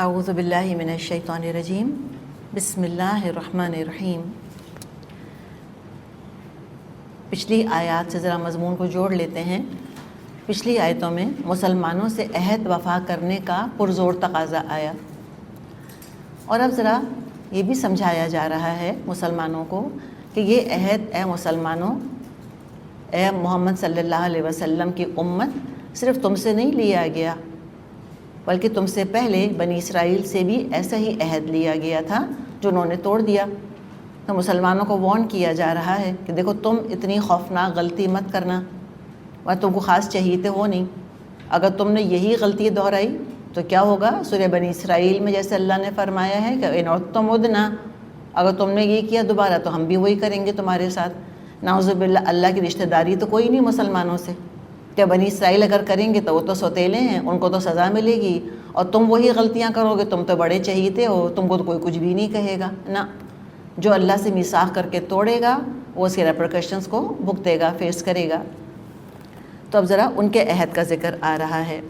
اعوذ باللہ من الشیطان الرجیم بسم اللہ الرحمن الرحیم۔ پچھلی آیات سے ذرا مضمون کو جوڑ لیتے ہیں۔ پچھلی آیتوں میں مسلمانوں سے عہد وفا کرنے کا پرزور تقاضا آیا، اور اب ذرا یہ بھی سمجھایا جا رہا ہے مسلمانوں کو کہ یہ عہد اے مسلمانوں، اے محمد صلی اللہ علیہ وسلم کی امت، صرف تم سے نہیں لیا گیا بلکہ تم سے پہلے بنی اسرائیل سے بھی ایسا ہی عہد لیا گیا تھا جو انہوں نے توڑ دیا۔ تو مسلمانوں کو وارن کیا جا رہا ہے کہ دیکھو تم اتنی خوفناک غلطی مت کرنا، اور تم کو خاص چہیتے ہو نہیں۔ اگر تم نے یہی غلطی دہرائی تو کیا ہوگا؟ سورہ بنی اسرائیل میں جیسے اللہ نے فرمایا ہے کہ ان عدتم عدنا، اگر تم نے یہ کیا دوبارہ تو ہم بھی وہی کریں گے تمہارے ساتھ۔ نعوذ باللہ، اللہ کی رشتہ داری تو کوئی نہیں مسلمانوں سے، کہ بنی اسرائیل اگر کریں گے تو وہ تو سوتیلے ہیں، ان کو تو سزا ملے گی، اور تم وہی غلطیاں کرو گے، تم تو بڑے چہیتے ہو، تم کو تو کوئی کچھ بھی نہیں کہے گا نا۔ جو اللہ سے میثاق کر کے توڑے گا وہ اس کے ریپرکشنز کو بھگتے گا، فیس کرے گا۔ تو اب ذرا ان کے عہد کا ذکر آ رہا ہے۔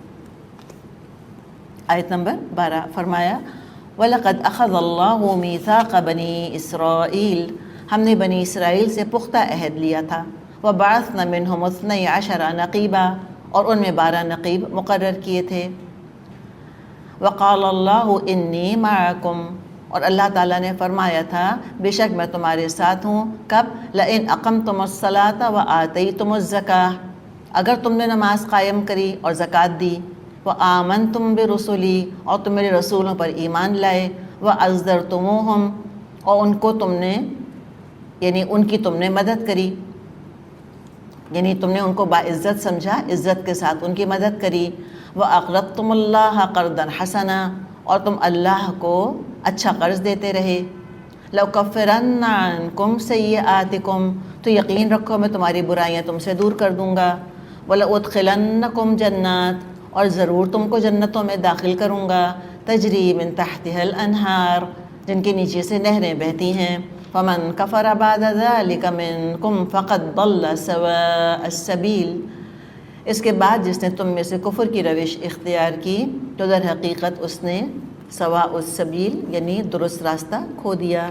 آیت نمبر 12 فرمایا وَلَقَدْ أَخَذَ اللَّهُ مِيثَاقَ بَنِي إِسْرَائِيلَ، ہم نے بنی اسرائیل سے پختہ عہد لیا تھا۔ وَبَعَثْنَا مِنْهُمُ 12 نقیبا، اور ان میں 12 نقیب مقرر کیے تھے۔ وَقَالَ اللَّهُ إِنِّي مَعَكُمْ، اور اللہ تعالیٰ نے فرمایا تھا بے شک میں تمہارے ساتھ ہوں۔ کب؟ لَإِنْ أَقَمْتُمُ الصَّلَاةَ وَآتَيْتُمُ الزَّكَاةَ، اگر تم نے نماز قائم کری اور زکوٰۃ دی۔ وَآمَنْتُمْ بِرُسُلِي، اور تم میرے رسولوں پر ایمان لائے۔ وَأَزَّرْتُمُوهُمْ، اور ان کو تم نے یعنی ان کی تم نے مدد کری، یعنی تم نے ان کو باعزت سمجھا، عزت کے ساتھ ان کی مدد کری۔ وَأَقْرَضْتُمُ اللَّهَ قَرْضًا حَسَنًا، اور تم اللہ کو اچھا قرض دیتے رہے۔ لَأُكَفِّرَنَّ عَنْكُمْ سَيِّئَاتِكُمْ، تو یقین رکھو میں تمہاری برائیاں تم سے دور کر دوں گا۔ وَلَأُدْخِلَنَّكُمْ جَنَّاتٍ، اور ضرور تم کو جنتوں میں داخل کروں گا۔ تجری من تحتها الانہار، جن کے نیچے سے نہریں بہتی ہیں۔ فمن کفر بعد ذلك منکم فقد ضل سواء السبیل، اس کے بعد جس نے تم میں سے کفر کی روش اختیار کی تو در حقیقت اس نے سواء السبیل یعنی درست راستہ کھو دیا۔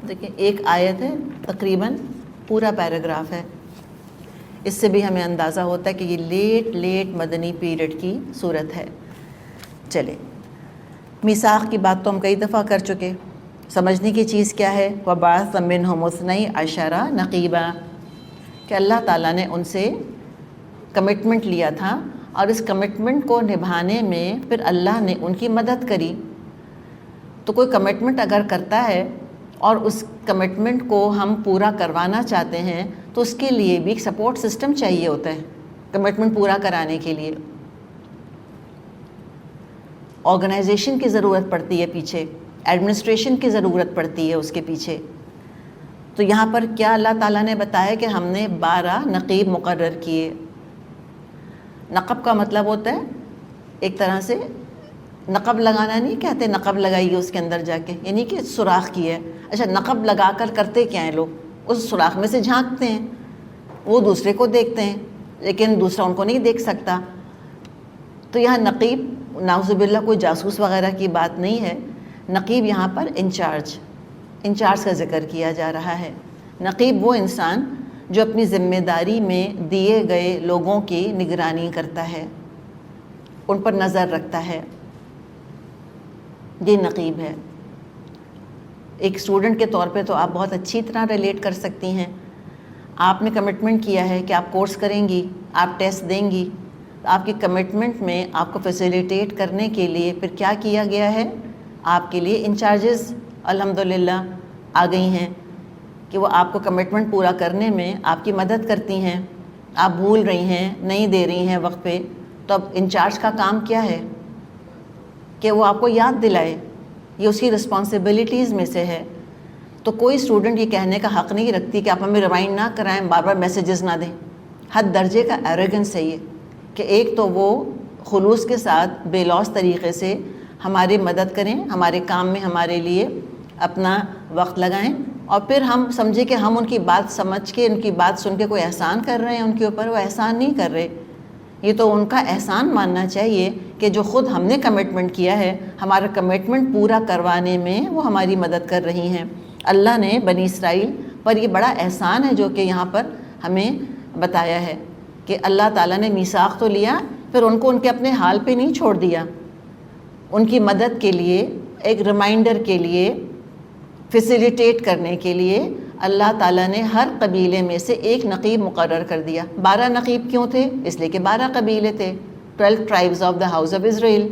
دیکھیں ایک آیت ہے، تقریباً پورا پیراگراف ہے۔ اس سے بھی ہمیں اندازہ ہوتا ہے کہ یہ لیٹ مدنی پیریڈ کی صورت ہے۔ چلے، میثاق کی بات تو ہم کئی دفعہ کر چکے۔ سمجھنے کی چیز کیا ہے؟ وَبَعَثَ مِنْهُمُ 12 نقیبا، کہ اللہ تعالیٰ نے ان سے کمٹمنٹ لیا تھا، اور اس کمٹمنٹ کو نبھانے میں پھر اللہ نے ان کی مدد کری۔ تو کوئی کمٹمنٹ اگر کرتا ہے اور اس کمٹمنٹ کو ہم پورا کروانا چاہتے ہیں تو اس کے لیے بھی ایک سپورٹ سسٹم چاہیے ہوتا ہے کمٹمنٹ پورا کرانے کے لیے۔ آرگنائزیشن کی ضرورت پڑتی ہے پیچھے، ایڈمنسٹریشن کی ضرورت پڑتی ہے اس کے پیچھے۔ تو یہاں پر کیا اللہ تعالیٰ نے بتایا کہ ہم نے 12 نقیب مقرر کیے۔ نقب کا مطلب ہوتا ہے ایک طرح سے نقب لگانا، نہیں کہتے نقب لگائیے اس کے اندر جا کے، یعنی کہ سوراخ کی ہے۔ اچھا، نقب لگا کر کرتے کیا ہیں لوگ؟ اس سوراخ میں سے جھانکتے ہیں، وہ دوسرے کو دیکھتے ہیں لیکن دوسرا ان کو نہیں دیکھ سکتا۔ تو یہاں نقیب نعوذ باللہ کوئی جاسوس وغیرہ کی بات نہیں ہے۔ نقیب یہاں پر انچارج کا ذکر کیا جا رہا ہے۔ نقیب وہ انسان جو اپنی ذمہ داری میں دیے گئے لوگوں کی نگرانی کرتا ہے، ان پر نظر رکھتا ہے، یہ نقیب ہے۔ ایک اسٹوڈنٹ کے طور پہ تو آپ بہت اچھی طرح ریلیٹ کر سکتی ہیں۔ آپ نے کمٹمنٹ کیا ہے کہ آپ کورس کریں گی، آپ ٹیسٹ دیں گی، آپ کی کمٹمنٹ میں آپ کو فیسیلیٹیٹ کرنے کے لیے پھر کیا کیا گیا ہے؟ آپ کے لیے انچارجز الحمدللہ آ گئی ہیں کہ وہ آپ کو کمٹمنٹ پورا کرنے میں آپ کی مدد کرتی ہیں۔ آپ بھول رہی ہیں، نہیں دے رہی ہیں وقت پہ، تو اب انچارج کا کام کیا ہے کہ وہ آپ کو یاد دلائے، یہ اس کی رسپانسبلٹیز میں سے ہے۔ تو کوئی اسٹوڈنٹ یہ کہنے کا حق نہیں رکھتی کہ آپ ہمیں ریمائنڈ نہ کرائیں، بار بار میسیجز نہ دیں۔ حد درجے کا ایروگنس ہے یہ کہ ایک تو وہ خلوص کے ساتھ بے لوث طریقے سے ہماری مدد کریں، ہمارے کام میں ہمارے لیے اپنا وقت لگائیں، اور پھر ہم سمجھیں کہ ہم ان کی بات سمجھ کے، ان کی بات سن کے کوئی احسان کر رہے ہیں ان کے اوپر۔ وہ احسان نہیں کر رہے، یہ تو ان کا احسان ماننا چاہیے کہ جو خود ہم نے کمٹمنٹ کیا ہے، ہمارا کمٹمنٹ پورا کروانے میں وہ ہماری مدد کر رہی ہیں۔ اللہ نے بنی اسرائیل پر یہ بڑا احسان ہے جو کہ یہاں پر ہمیں بتایا ہے کہ اللہ تعالیٰ نے میثاق تو لیا، پھر ان کو ان کے اپنے حال پہ نہیں چھوڑ دیا۔ ان کی مدد کے لیے، ایک ریمائنڈر کے لیے، فیسیلیٹیٹ کرنے کے لیے اللہ تعالیٰ نے ہر قبیلے میں سے ایک نقیب مقرر کر دیا۔ 12 نقیب کیوں تھے؟ اس لیے کہ 12 قبیلے تھے، 12 tribes of the house of Israel.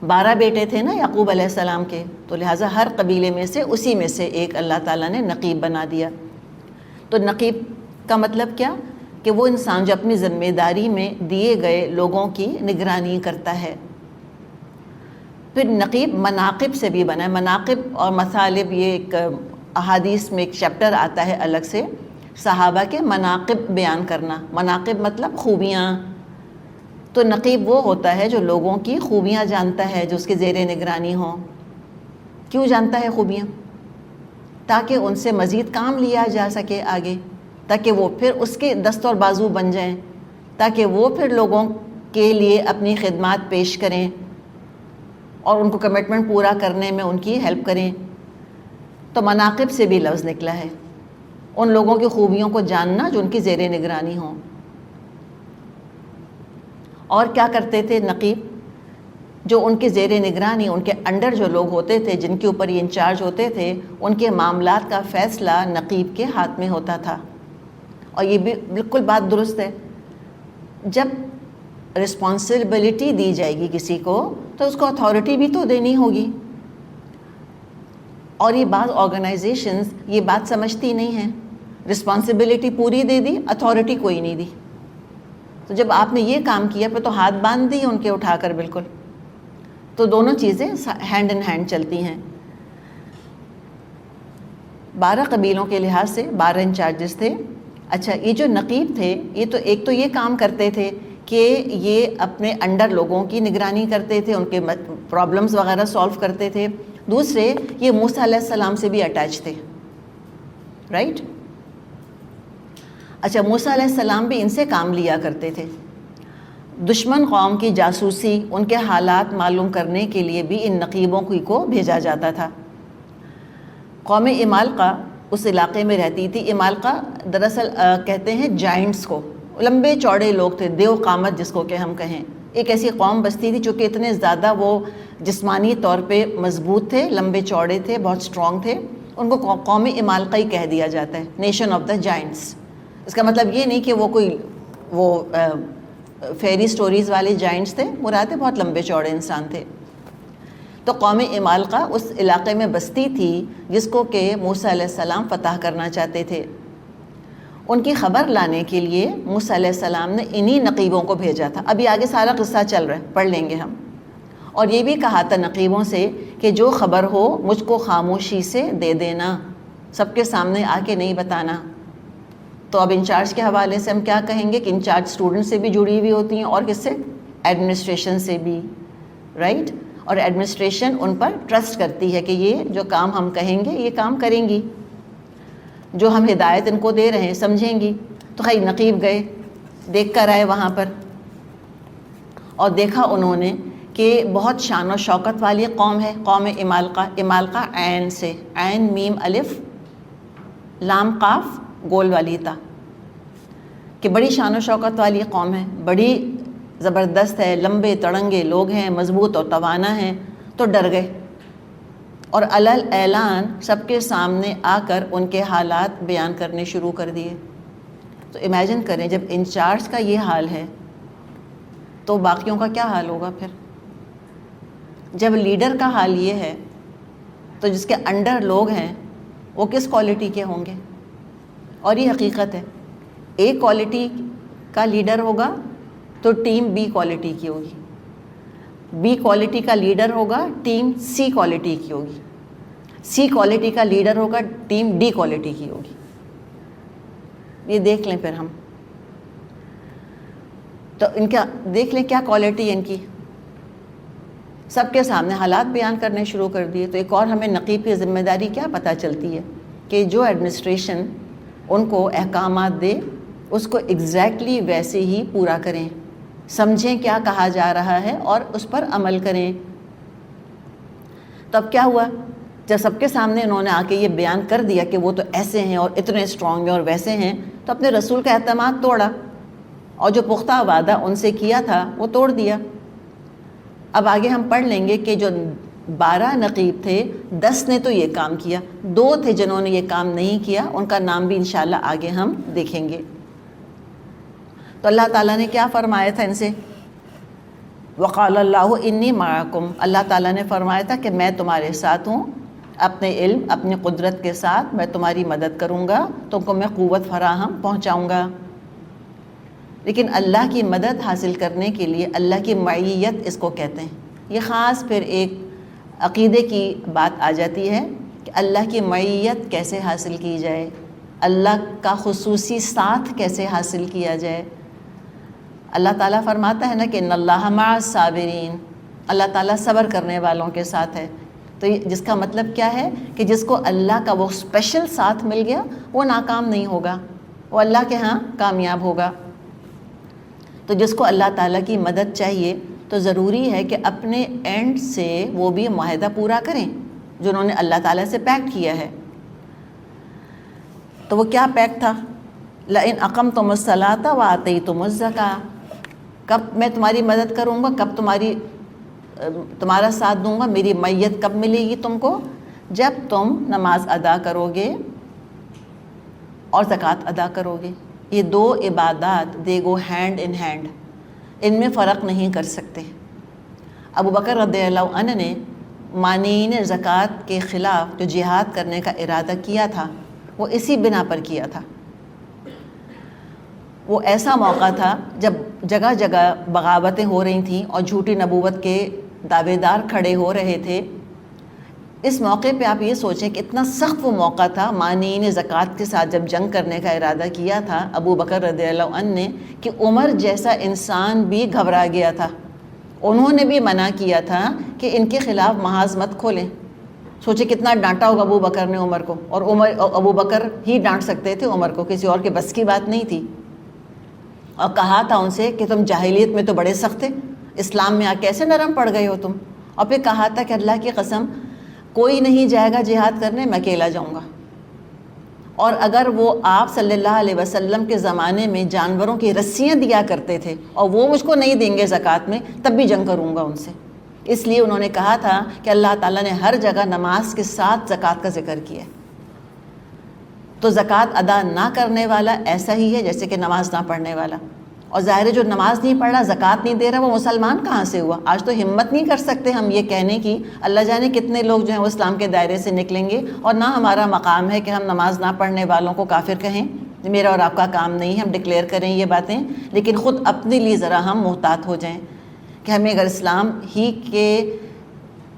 12 بیٹے تھے نا یعقوب علیہ السلام کے، تو لہٰذا ہر قبیلے میں سے اسی میں سے ایک اللہ تعالیٰ نے نقیب بنا دیا۔ تو نقیب کا مطلب کیا؟ کہ وہ انسان جو اپنی ذمہ داری میں دیے گئے لوگوں کی نگرانی کرتا ہے۔ پھر نقیب مناقب سے بھی بنا ہے۔ مناقب اور مثالب یہ ایک احادیث میں ایک چیپٹر آتا ہے الگ سے، صحابہ کے مناقب بیان کرنا۔ مناقب مطلب خوبیاں۔ تو نقیب وہ ہوتا ہے جو لوگوں کی خوبیاں جانتا ہے، جو اس کے زیر نگرانی ہوں۔ کیوں جانتا ہے خوبیاں؟ تاکہ ان سے مزید کام لیا جا سکے آگے، تاکہ وہ پھر اس کے دست اور بازو بن جائیں، تاکہ وہ پھر لوگوں کے لیے اپنی خدمات پیش کریں اور ان کو کمٹمنٹ پورا کرنے میں ان کی ہیلپ کریں۔ تو مناقب سے بھی لفظ نکلا ہے، ان لوگوں کی خوبیوں کو جاننا جو ان کی زیر نگرانی ہوں۔ اور کیا کرتے تھے نقیب؟ جو ان کی زیر نگرانی، ان کے انڈر جو لوگ ہوتے تھے، جن کے اوپر یہ انچارج ہوتے تھے، ان کے معاملات کا فیصلہ نقیب کے ہاتھ میں ہوتا تھا۔ اور یہ بھی بالکل بات درست ہے، جب رسپانسبلٹی دی جائے گی کسی کو تو اس کو اتھارٹی بھی تو دینی ہوگی۔ اور یہ بعض آرگنائزیشنز یہ بات سمجھتی نہیں ہیں، رسپانسبلٹی پوری دے دی، اتھارٹی کوئی نہیں دی۔ تو جب آپ نے یہ کام کیا پھر تو ہاتھ باندھ دی ان کے اٹھا کر بالکل۔ تو دونوں چیزیں ہینڈ ان ہینڈ چلتی ہیں۔ 12 قبیلوں کے لحاظ سے 12 انچارجز تھے۔ اچھا، یہ جو نقیب تھے یہ تو ایک تو یہ کام کرتے تھے کہ یہ اپنے انڈر لوگوں کی نگرانی کرتے تھے، ان کے پرابلمز وغیرہ سولو کرتے تھے۔ دوسرے، یہ موسیٰ علیہ السلام سے بھی اٹیچ تھے، رائٹ؟ اچھا، موسیٰ علیہ السلام بھی ان سے کام لیا کرتے تھے۔ دشمن قوم کی جاسوسی، ان کے حالات معلوم کرنے کے لیے بھی ان نقیبوں کو بھیجا جاتا تھا۔ قوم عمالقہ اس علاقے میں رہتی تھی۔ عمالقہ دراصل کہتے ہیں جائنٹس کو، لمبے چوڑے لوگ تھے، دیو قامت جس کو کہ ہم کہیں۔ ایک ایسی قوم بستی تھی چونکہ اتنے زیادہ وہ جسمانی طور پہ مضبوط تھے، لمبے چوڑے تھے، بہت اسٹرانگ تھے، ان کو قوم عمالقہ ہی کہہ دیا جاتا ہے، نیشن آف دا جائنٹس۔ اس کا مطلب یہ نہیں کہ وہ کوئی فیری سٹوریز والے جائنٹس تھے، مراد ہے بہت لمبے چوڑے انسان تھے۔ تو قوم عمالقہ اس علاقے میں بستی تھی جس کو کہ موسیٰ علیہ السلام فتح کرنا چاہتے تھے۔ ان کی خبر لانے کے لیے موسیٰ علیہ السلام نے انہی نقیبوں کو بھیجا تھا۔ ابھی آگے سارا قصہ چل رہا ہے، پڑھ لیں گے ہم۔ اور یہ بھی کہا تھا نقیبوں سے کہ جو خبر ہو مجھ کو خاموشی سے دے دینا، سب کے سامنے آ کے نہیں بتانا۔ تو اب انچارج کے حوالے سے ہم کیا کہیں گے کہ انچارج اسٹوڈنٹ سے بھی جڑی ہوئی ہوتی ہیں، اور کس سے؟ ایڈمنسٹریشن سے بھی، رائٹ؟ اور ایڈمنسٹریشن ان پر ٹرسٹ کرتی ہے کہ یہ جو کام ہم کہیں گے یہ کام کریں گی، جو ہم ہدایت ان کو دے رہے ہیں سمجھیں گی۔ تو خیر نقیب گئے، دیکھ کر آئے وہاں پر، اور دیکھا انہوں نے کہ بہت شان و شوکت والی قوم ہے قوم عمالقہ۔ عمالقہ عین سے، عین میم الف لام قاف گول والی تا، کہ بڑی شان و شوکت والی قوم ہے، بڑی زبردست ہے، لمبے تڑنگے لوگ ہیں، مضبوط اور توانا ہیں۔ تو ڈر گئے اور علل اعلان سب کے سامنے آ کر ان کے حالات بیان کرنے شروع کر دیے۔ تو امیجن کریں جب انچارج کا یہ حال ہے تو باقیوں کا کیا حال ہوگا پھر؟ جب لیڈر کا حال یہ ہے تو جس کے انڈر لوگ ہیں وہ کس کوالٹی کے ہوں گے؟ اور یہ حقیقت ہے، اے کوالٹی کا لیڈر ہوگا تو ٹیم بی کوالٹی کی ہوگی، بی کوالٹی کا لیڈر ہوگا ٹیم سی کوالٹی کی ہوگی، سی کوالٹی کا لیڈر ہوگا ٹیم ڈی کوالٹی کی ہوگی۔ یہ دیکھ لیں پھر ہم، تو ان کا دیکھ لیں کیا کوالٹی ہے ان کی۔ سب کے سامنے حالات بیان کرنے شروع کر دیے۔ تو ایک اور ہمیں نقیب کی ذمہ داری کیا پتہ چلتی ہے کہ جو ایڈمنسٹریشن ان کو احکامات دے، اس کو ایگزیکٹلی ویسے ہی پورا کریں، سمجھیں کیا کہا جا رہا ہے اور اس پر عمل کریں۔ تو اب کیا ہوا، جب سب کے سامنے انہوں نے آ کے یہ بیان کر دیا کہ وہ تو ایسے ہیں اور اتنے اسٹرانگ ہیں اور ویسے ہیں، تو اپنے رسول کا اعتماد توڑا اور جو پختہ وعدہ ان سے کیا تھا وہ توڑ دیا۔ اب آگے ہم پڑھ لیں گے کہ جو 12 نقیب تھے 10 نے تو یہ کام کیا، 2 تھے جنہوں نے یہ کام نہیں کیا، ان کا نام بھی انشاءاللہ آگے ہم دیکھیں گے۔ تو اللہ تعالیٰ نے کیا فرمایا تھا ان سے؟ وقال اللہ انی معکم، اللہ تعالیٰ نے فرمایا تھا کہ میں تمہارے ساتھ ہوں، اپنے علم اپنی قدرت کے ساتھ میں تمہاری مدد کروں گا، تم کو میں قوت فراہم پہنچاؤں گا۔ لیکن اللہ کی مدد حاصل کرنے کے لیے اللہ کی معیت اس کو کہتے ہیں۔ یہ خاص پھر ایک عقیدے کی بات آ جاتی ہے کہ اللہ کی معیت کیسے حاصل کی جائے، اللہ کا خصوصی ساتھ کیسے حاصل کیا جائے۔ اللہ تعالیٰ فرماتا ہے نا کہ ان اللہ مع الصابرین، اللہ تعالیٰ صبر کرنے والوں کے ساتھ ہے۔ تو جس کا مطلب کیا ہے کہ جس کو اللہ کا وہ اسپیشل ساتھ مل گیا وہ ناکام نہیں ہوگا، وہ اللہ کے ہاں کامیاب ہوگا۔ تو جس کو اللہ تعالیٰ کی مدد چاہیے تو ضروری ہے کہ اپنے اینڈ سے وہ بھی معاہدہ پورا کریں جو انہوں نے اللہ تعالیٰ سے پیکٹ کیا ہے۔ تو وہ کیا پیکٹ تھا؟ لئن اقمتم الصلاۃ وآتیتم الزکاۃ، کب میں تمہاری مدد کروں گا، کب تمہارا ساتھ دوں گا، میری معیت کب ملے گی تم کو؟ جب تم نماز ادا کرو گے اور زکوٰۃ ادا کرو گے۔ یہ 2 عبادات دے گو ہینڈ ان ہینڈ، ان میں فرق نہیں کر سکتے۔ ابو بکر رضی اللہ عنہ نے مانعین زکوٰۃ کے خلاف جو جہاد کرنے کا ارادہ کیا تھا وہ اسی بنا پر کیا تھا۔ وہ ایسا موقع تھا جب جگہ جگہ بغاوتیں ہو رہی تھیں اور جھوٹی نبوت کے دعوے دار کھڑے ہو رہے تھے۔ اس موقع پہ آپ یہ سوچیں کہ اتنا سخت وہ موقع تھا، مانعین زکوٰۃ کے ساتھ جب جنگ کرنے کا ارادہ کیا تھا ابو بکر رضی اللہ عنہ نے، کہ عمر جیسا انسان بھی گھبرا گیا تھا، انہوں نے بھی منع کیا تھا کہ ان کے خلاف محاذ مت کھولیں۔ سوچے کتنا ڈانٹا ہوگا ابو بکر نے عمر کو، اور ابو بکر ہی ڈانٹ سکتے تھے عمر کو، کسی اور کے بس کی بات نہیں تھی۔ اور کہا تھا ان سے کہ تم جاہلیت میں تو بڑے سخت تھے، اسلام میں آ کیسے نرم پڑ گئے ہو تم؟ اور پھر کہا تھا کہ اللہ کی قسم کوئی نہیں جائے گا جہاد کرنے، میں اکیلا جاؤں گا، اور اگر وہ آپ صلی اللہ علیہ وسلم کے زمانے میں جانوروں کی رسیاں دیا کرتے تھے اور وہ مجھ کو نہیں دیں گے زکوٰۃ میں، تب بھی جنگ کروں گا ان سے۔ اس لیے انہوں نے کہا تھا کہ اللہ تعالیٰ نے ہر جگہ نماز کے ساتھ زکوٰۃ کا ذکر کیا ہے۔ تو زکوٰۃ ادا نہ کرنے والا ایسا ہی ہے جیسے کہ نماز نہ پڑھنے والا، اور ظاہر ہے جو نماز نہیں پڑھ رہا، زکوٰۃ نہیں دے رہا، وہ مسلمان کہاں سے ہوا؟ آج تو ہمت نہیں کر سکتے ہم یہ کہنے کی، اللہ جانے کتنے لوگ جو ہیں وہ اسلام کے دائرے سے نکلیں گے، اور نہ ہمارا مقام ہے کہ ہم نماز نہ پڑھنے والوں کو کافر کہیں، میرا اور آپ کا کام نہیں ہے ہم ڈکلیئر کریں یہ باتیں، لیکن خود اپنے لیے ذرا ہم محتاط ہو جائیں کہ ہمیں اگر اسلام ہی کے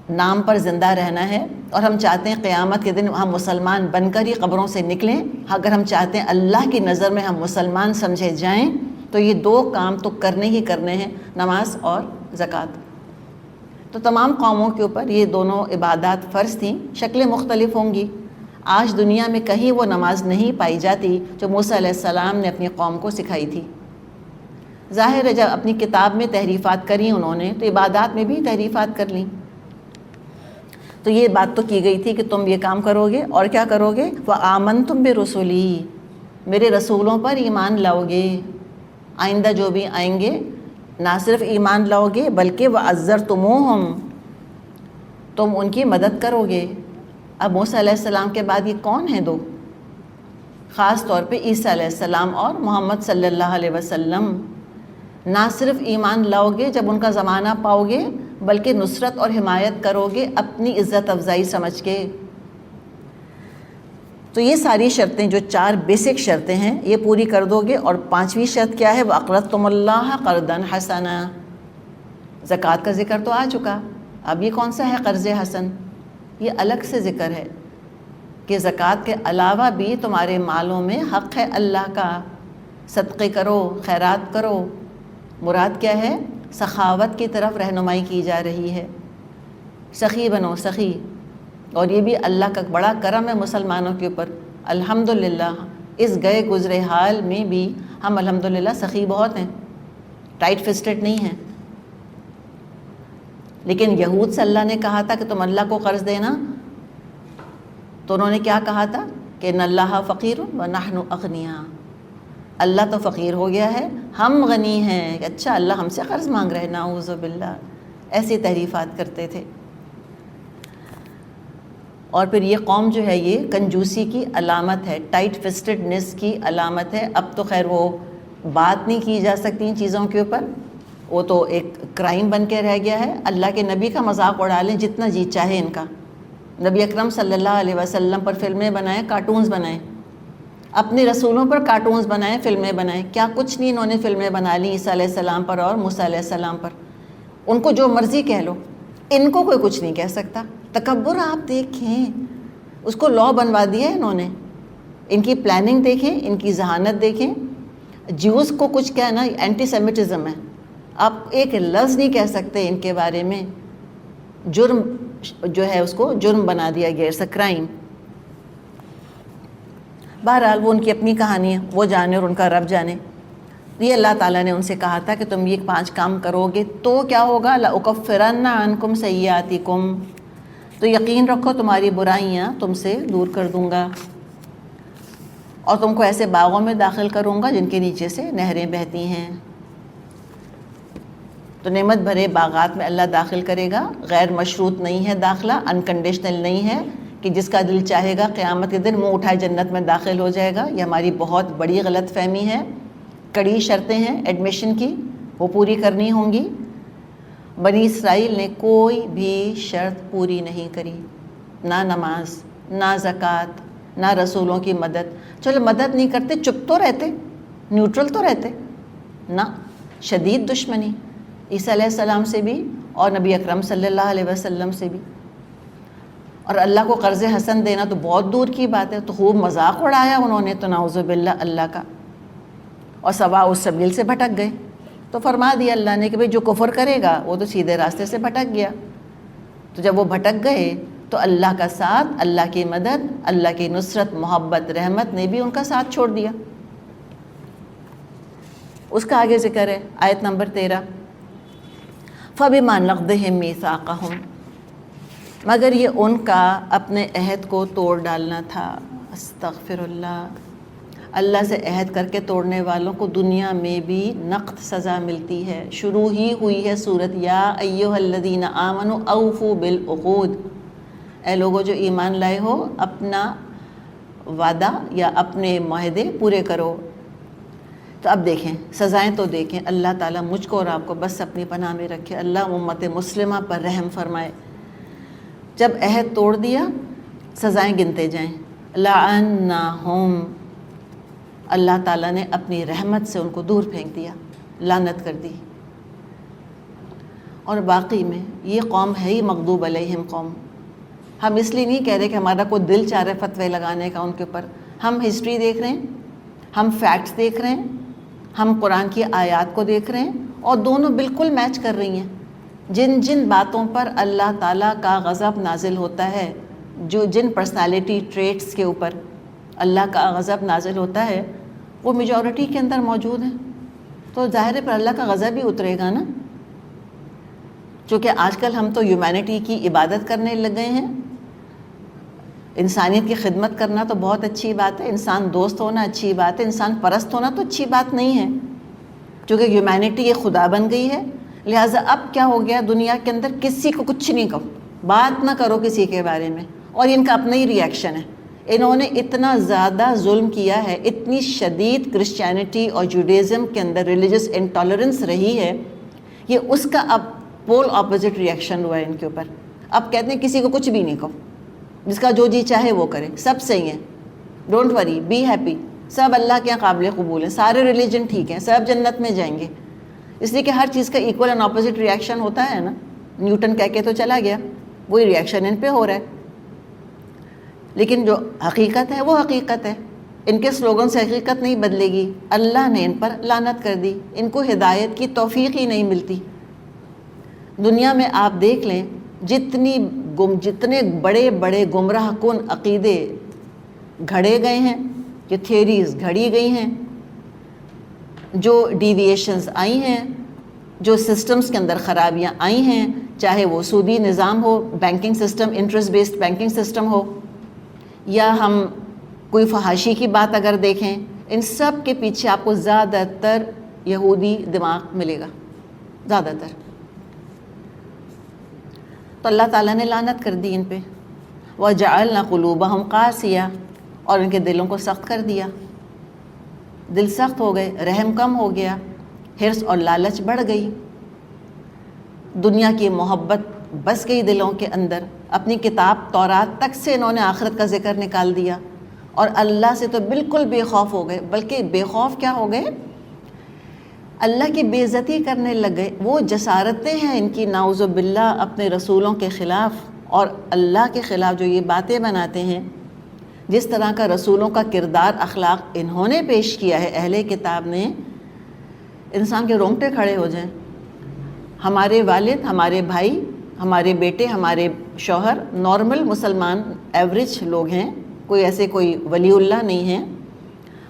نام پر زندہ رہنا ہے اور ہم چاہتے ہیں قیامت کے دن ہم مسلمان بن کر ہی قبروں سے نکلیں، اگر ہم چاہتے ہیں اللہ کی نظر میں ہم مسلمان سمجھے جائیں، تو یہ 2 کام تو کرنے ہی کرنے ہیں، نماز اور زکوٰۃ۔ تو تمام قوموں کے اوپر یہ دونوں عبادات فرض تھیں، شکلیں مختلف ہوں گی۔ آج دنیا میں کہیں وہ نماز نہیں پائی جاتی جو موسیٰ علیہ السلام نے اپنی قوم کو سکھائی تھی۔ ظاہر ہے جب اپنی کتاب میں تحریفات کری انہوں نے تو عبادات میں بھی تحریفات کر لیں۔ تو یہ بات تو کی گئی تھی کہ تم یہ کام کرو گے، اور کیا کرو گے؟ وَآمَنْتُمْ بِرُسُلِي، میرے رسولوں پر ایمان لاؤ گے۔ آئندہ جو بھی آئیں گے نہ صرف ایمان لاؤ گے بلکہ وَعَزَّرْتُمُوهُمْ، تم ان کی مدد کرو گے۔ اب موسیٰ علیہ السلام کے بعد یہ کون ہیں 2؟ خاص طور پہ عیسیٰ علیہ السلام اور محمد صلی اللہ علیہ وسلم۔ نہ صرف ایمان لاؤ گے جب ان کا زمانہ پاؤ گے، بلکہ نصرت اور حمایت کرو گے اپنی عزت افزائی سمجھ کے۔ تو یہ ساری شرطیں جو 4 بیسک شرطیں ہیں یہ پوری کر دو گے، اور 5ویں شرط کیا ہے؟ وَأَقْرَضْتُمُ اللَّهَ قَرْضًا حَسَنًا۔ زکوٰۃ کا ذکر تو آ چکا، اب یہ کون سا ہے قرض حسن؟ یہ الگ سے ذکر ہے کہ زکوٰۃ کے علاوہ بھی تمہارے مالوں میں حق ہے اللہ کا، صدقے کرو، خیرات کرو۔ مراد کیا ہے؟ سخاوت کی طرف رہنمائی کی جا رہی ہے، سخی بنو، سخی۔ اور یہ بھی اللہ کا بڑا کرم ہے مسلمانوں کے اوپر، الحمدللہ اس گئے گزرے حال میں بھی ہم الحمدللہ سخی بہت ہیں، ٹائٹ فسٹڈ نہیں ہیں. لیکن یہود سے اللہ نے کہا تھا کہ تم اللہ کو قرض دینا، تو انہوں نے کیا کہا تھا کہ ان اللہ فقیر ونحن اغنیاء، اللہ تو فقیر ہو گیا ہے، ہم غنی ہیں. کہ اچھا اللہ ہم سے قرض مانگ رہے ہیں، نعوذ باللہ. ایسی تحریفات کرتے تھے. اور پھر یہ قوم جو ہے یہ کنجوسی کی علامت ہے، ٹائٹ فسٹڈنس کی علامت ہے. اب تو خیر وہ بات نہیں کی جا سکتی ان چیزوں کے اوپر، وہ تو ایک کرائم بن کے رہ گیا ہے. اللہ کے نبی کا مذاق اڑا لیں جتنا جی چاہے ان کا. نبی اکرم صلی اللہ علیہ وسلم پر فلمیں بنائیں، کارٹونز بنائیں، اپنے رسولوں پر کارٹونز بنائیں، فلمیں بنائیں. کیا کچھ نہیں انہوں نے فلمیں بنا لی عیسیٰ علیہ السلام پر اور موسیٰ علیہ السلام پر. ان کو جو مرضی کہہ لو، ان کو کوئی کچھ نہیں کہہ سکتا. تکبر آپ دیکھیں، اس کو لا بنوا دیا ہے انہوں نے. ان کی پلاننگ دیکھیں، ان کی ذہانت دیکھیں. جیوز کو کچھ کہنا اینٹی سیمیٹزم ہے، آپ ایک لفظ نہیں کہہ سکتے ان کے بارے میں. جرم جو ہے اس کو جرم بنا دیا گیا، اٹس اے کرائم. بہرحال وہ ان کی اپنی کہانی ہے، وہ جانے اور ان کا رب جانے. یہ اللہ تعالیٰ نے ان سے کہا تھا کہ تم یہ 5 کام کرو گے تو کیا ہوگا، لَأُكَفِّرَنَّ عَنْكُمْ سَيِّئَاتِكُمْ، تو یقین رکھو تمہاری برائیاں تم سے دور کر دوں گا، اور تم کو ایسے باغوں میں داخل کروں گا جن کے نیچے سے نہریں بہتی ہیں. تو نعمت بھرے باغات میں اللہ داخل کرے گا. غیر مشروط نہیں ہے داخلہ، انکنڈیشنل نہیں ہے کہ جس کا دل چاہے گا قیامت کے دن منہ اٹھائے جنت میں داخل ہو جائے گا. یہ ہماری بہت بڑی غلط فہمی ہے. کڑی شرطیں ہیں ایڈمیشن کی، وہ پوری کرنی ہوں گی. بنی اسرائیل نے کوئی بھی شرط پوری نہیں کری، نہ نماز، نہ زکوٰۃ، نہ رسولوں کی مدد. چلو مدد نہیں کرتے، چپ تو رہتے، نیوٹرل تو رہتے. نہ، شدید دشمنی عیسیٰ علیہ السلام سے بھی اور نبی اکرم صلی اللہ علیہ وسلم سے بھی. اور اللہ کو قرض حسن دینا تو بہت دور کی بات ہے. تو خوب مذاق اڑایا انہوں نے تو نعوذ باللہ اللہ کا، اور سوا اس سبیل سے بھٹک گئے. تو فرما دیا اللہ نے کہ بھئی جو کفر کرے گا وہ تو سیدھے راستے سے بھٹک گیا. تو جب وہ بھٹک گئے تو اللہ کا ساتھ، اللہ کی مدد، اللہ کی نصرت، محبت، رحمت نے بھی ان کا ساتھ چھوڑ دیا. اس کا آگے ذکر ہے آیت نمبر 13، فَبِمَا نَقْضِهِمْ مِيثَاقَهُمْ، مگر یہ ان کا اپنے عہد کو توڑ ڈالنا تھا. استغفر اللہ. اللہ سے عہد کر کے توڑنے والوں کو دنیا میں بھی نقد سزا ملتی ہے. شروع ہی ہوئی ہے سورت یا ایھا الذین آمنوا اوفوا بالعقود، اے لوگوں جو ایمان لائے ہو اپنا وعدہ یا اپنے معاہدے پورے کرو. تو اب دیکھیں سزائیں تو دیکھیں. اللہ تعالیٰ مجھ کو اور آپ کو بس اپنی پناہ میں رکھے. اللہ امت مسلمہ پر رحم فرمائے. جب عہد توڑ دیا سزائیں گنتے جائیں. لعنہم، اللہ تعالیٰ نے اپنی رحمت سے ان کو دور پھینک دیا، لعنت کر دی. اور باقی میں یہ قوم ہے ہی مغضوب علیہم قوم. ہم اس لیے نہیں کہہ رہے کہ ہمارا کوئی دل چاہ رہا ہے فتوے لگانے کا ان کے اوپر. ہم ہسٹری دیکھ رہے ہیں، ہم فیکٹس دیکھ رہے ہیں، ہم قرآن کی آیات کو دیکھ رہے ہیں، اور دونوں بالکل میچ کر رہی ہیں. جن جن باتوں پر اللہ تعالیٰ کا غضب نازل ہوتا ہے، جو جن پرسنالٹی ٹریٹس کے اوپر اللہ کا غضب نازل ہوتا ہے وہ میجورٹی کے اندر موجود ہیں. تو ظاہر ہے پر اللہ کا غضب ہی اترے گا نا. چونکہ آج کل ہم تو ہیومینٹی کی عبادت کرنے لگ گئے ہیں. انسانیت کی خدمت کرنا تو بہت اچھی بات ہے، انسان دوست ہونا اچھی بات ہے، انسان پرست ہونا تو اچھی بات نہیں ہے. چونکہ ہیومینٹی یہ خدا بن گئی ہے، لہٰذا اب کیا ہو گیا دنیا کے اندر کسی کو کچھ نہیں کہو، بات نہ کرو کسی کے بارے میں. اور ان کا اپنا ہی ریئیکشن ہے. انہوں نے اتنا زیادہ ظلم کیا ہے، اتنی شدید کرسچینٹی اور جوڈیزم کے اندر ریلیجس انٹالرنس رہی ہے، یہ اس کا اب پول اپوزٹ ریئیکشن ہوا ہے ان کے اوپر. اب کہتے ہیں کسی کو کچھ بھی نہیں کہو، جس کا جو جی چاہے وہ کرے، سب صحیح ہیں، ڈونٹ وری، بی ہیپی، سب اللہ کے قابل قبول ہیں، سارے ریلیجن ٹھیک ہیں، سب جنت میں جائیں گے. اس لیے کہ ہر چیز کا ایکول اینڈ اپوزٹ ریئیکشن ہوتا ہے نا. نیوٹن کہہ کے تو چلا گیا، وہی ریئیکشن ان پہ ہو رہا ہے. لیکن جو حقیقت ہے وہ حقیقت ہے. ان کے سلوگن سے حقیقت نہیں بدلے گی. اللہ نے ان پر لعنت کر دی، ان کو ہدایت کی توفیق ہی نہیں ملتی. دنیا میں آپ دیکھ لیں جتنے بڑے بڑے گمراہ کن عقیدے گھڑے گئے ہیں، جو تھیوریز گھڑی گئی ہیں، جو ڈیویشنز آئی ہیں، جو سسٹمز کے اندر خرابیاں آئی ہیں، چاہے وہ سودی نظام ہو، banking system, interest based banking system ہو، یا ہم کوئی فحاشی کی بات اگر دیکھیں، ان سب کے پیچھے آپ کو زیادہ تر یہودی دماغ ملے گا، زیادہ تر. تو اللہ تعالیٰ نے لعنت کر دی ان پہ. وَجَعَلْنَا قُلُوبَهُمْ قَاسِيَةً، اور ان کے دلوں کو سخت کر دیا، دل سخت ہو گئے، رحم کم ہو گیا، حرص اور لالچ بڑھ گئی، دنیا کی محبت بس گئی دلوں کے اندر. اپنی کتاب تورات تک سے انہوں نے آخرت کا ذکر نکال دیا، اور اللہ سے تو بالکل بے خوف ہو گئے. بلکہ بے خوف کیا ہو گئے، اللہ کی بے عزتی کرنے لگ گئے. وہ جسارتیں ہیں ان کی نعوذ باللہ اپنے رسولوں کے خلاف اور اللہ کے خلاف جو یہ باتیں بناتے ہیں. جس طرح کا رسولوں کا کردار اخلاق انہوں نے پیش کیا ہے اہل کتاب نے، انسان کے رونگٹے کھڑے ہو جائیں. ہمارے والد، ہمارے بھائی، ہمارے بیٹے، ہمارے شوہر نارمل مسلمان ایوریج لوگ ہیں، کوئی ایسے کوئی ولی اللہ نہیں ہیں.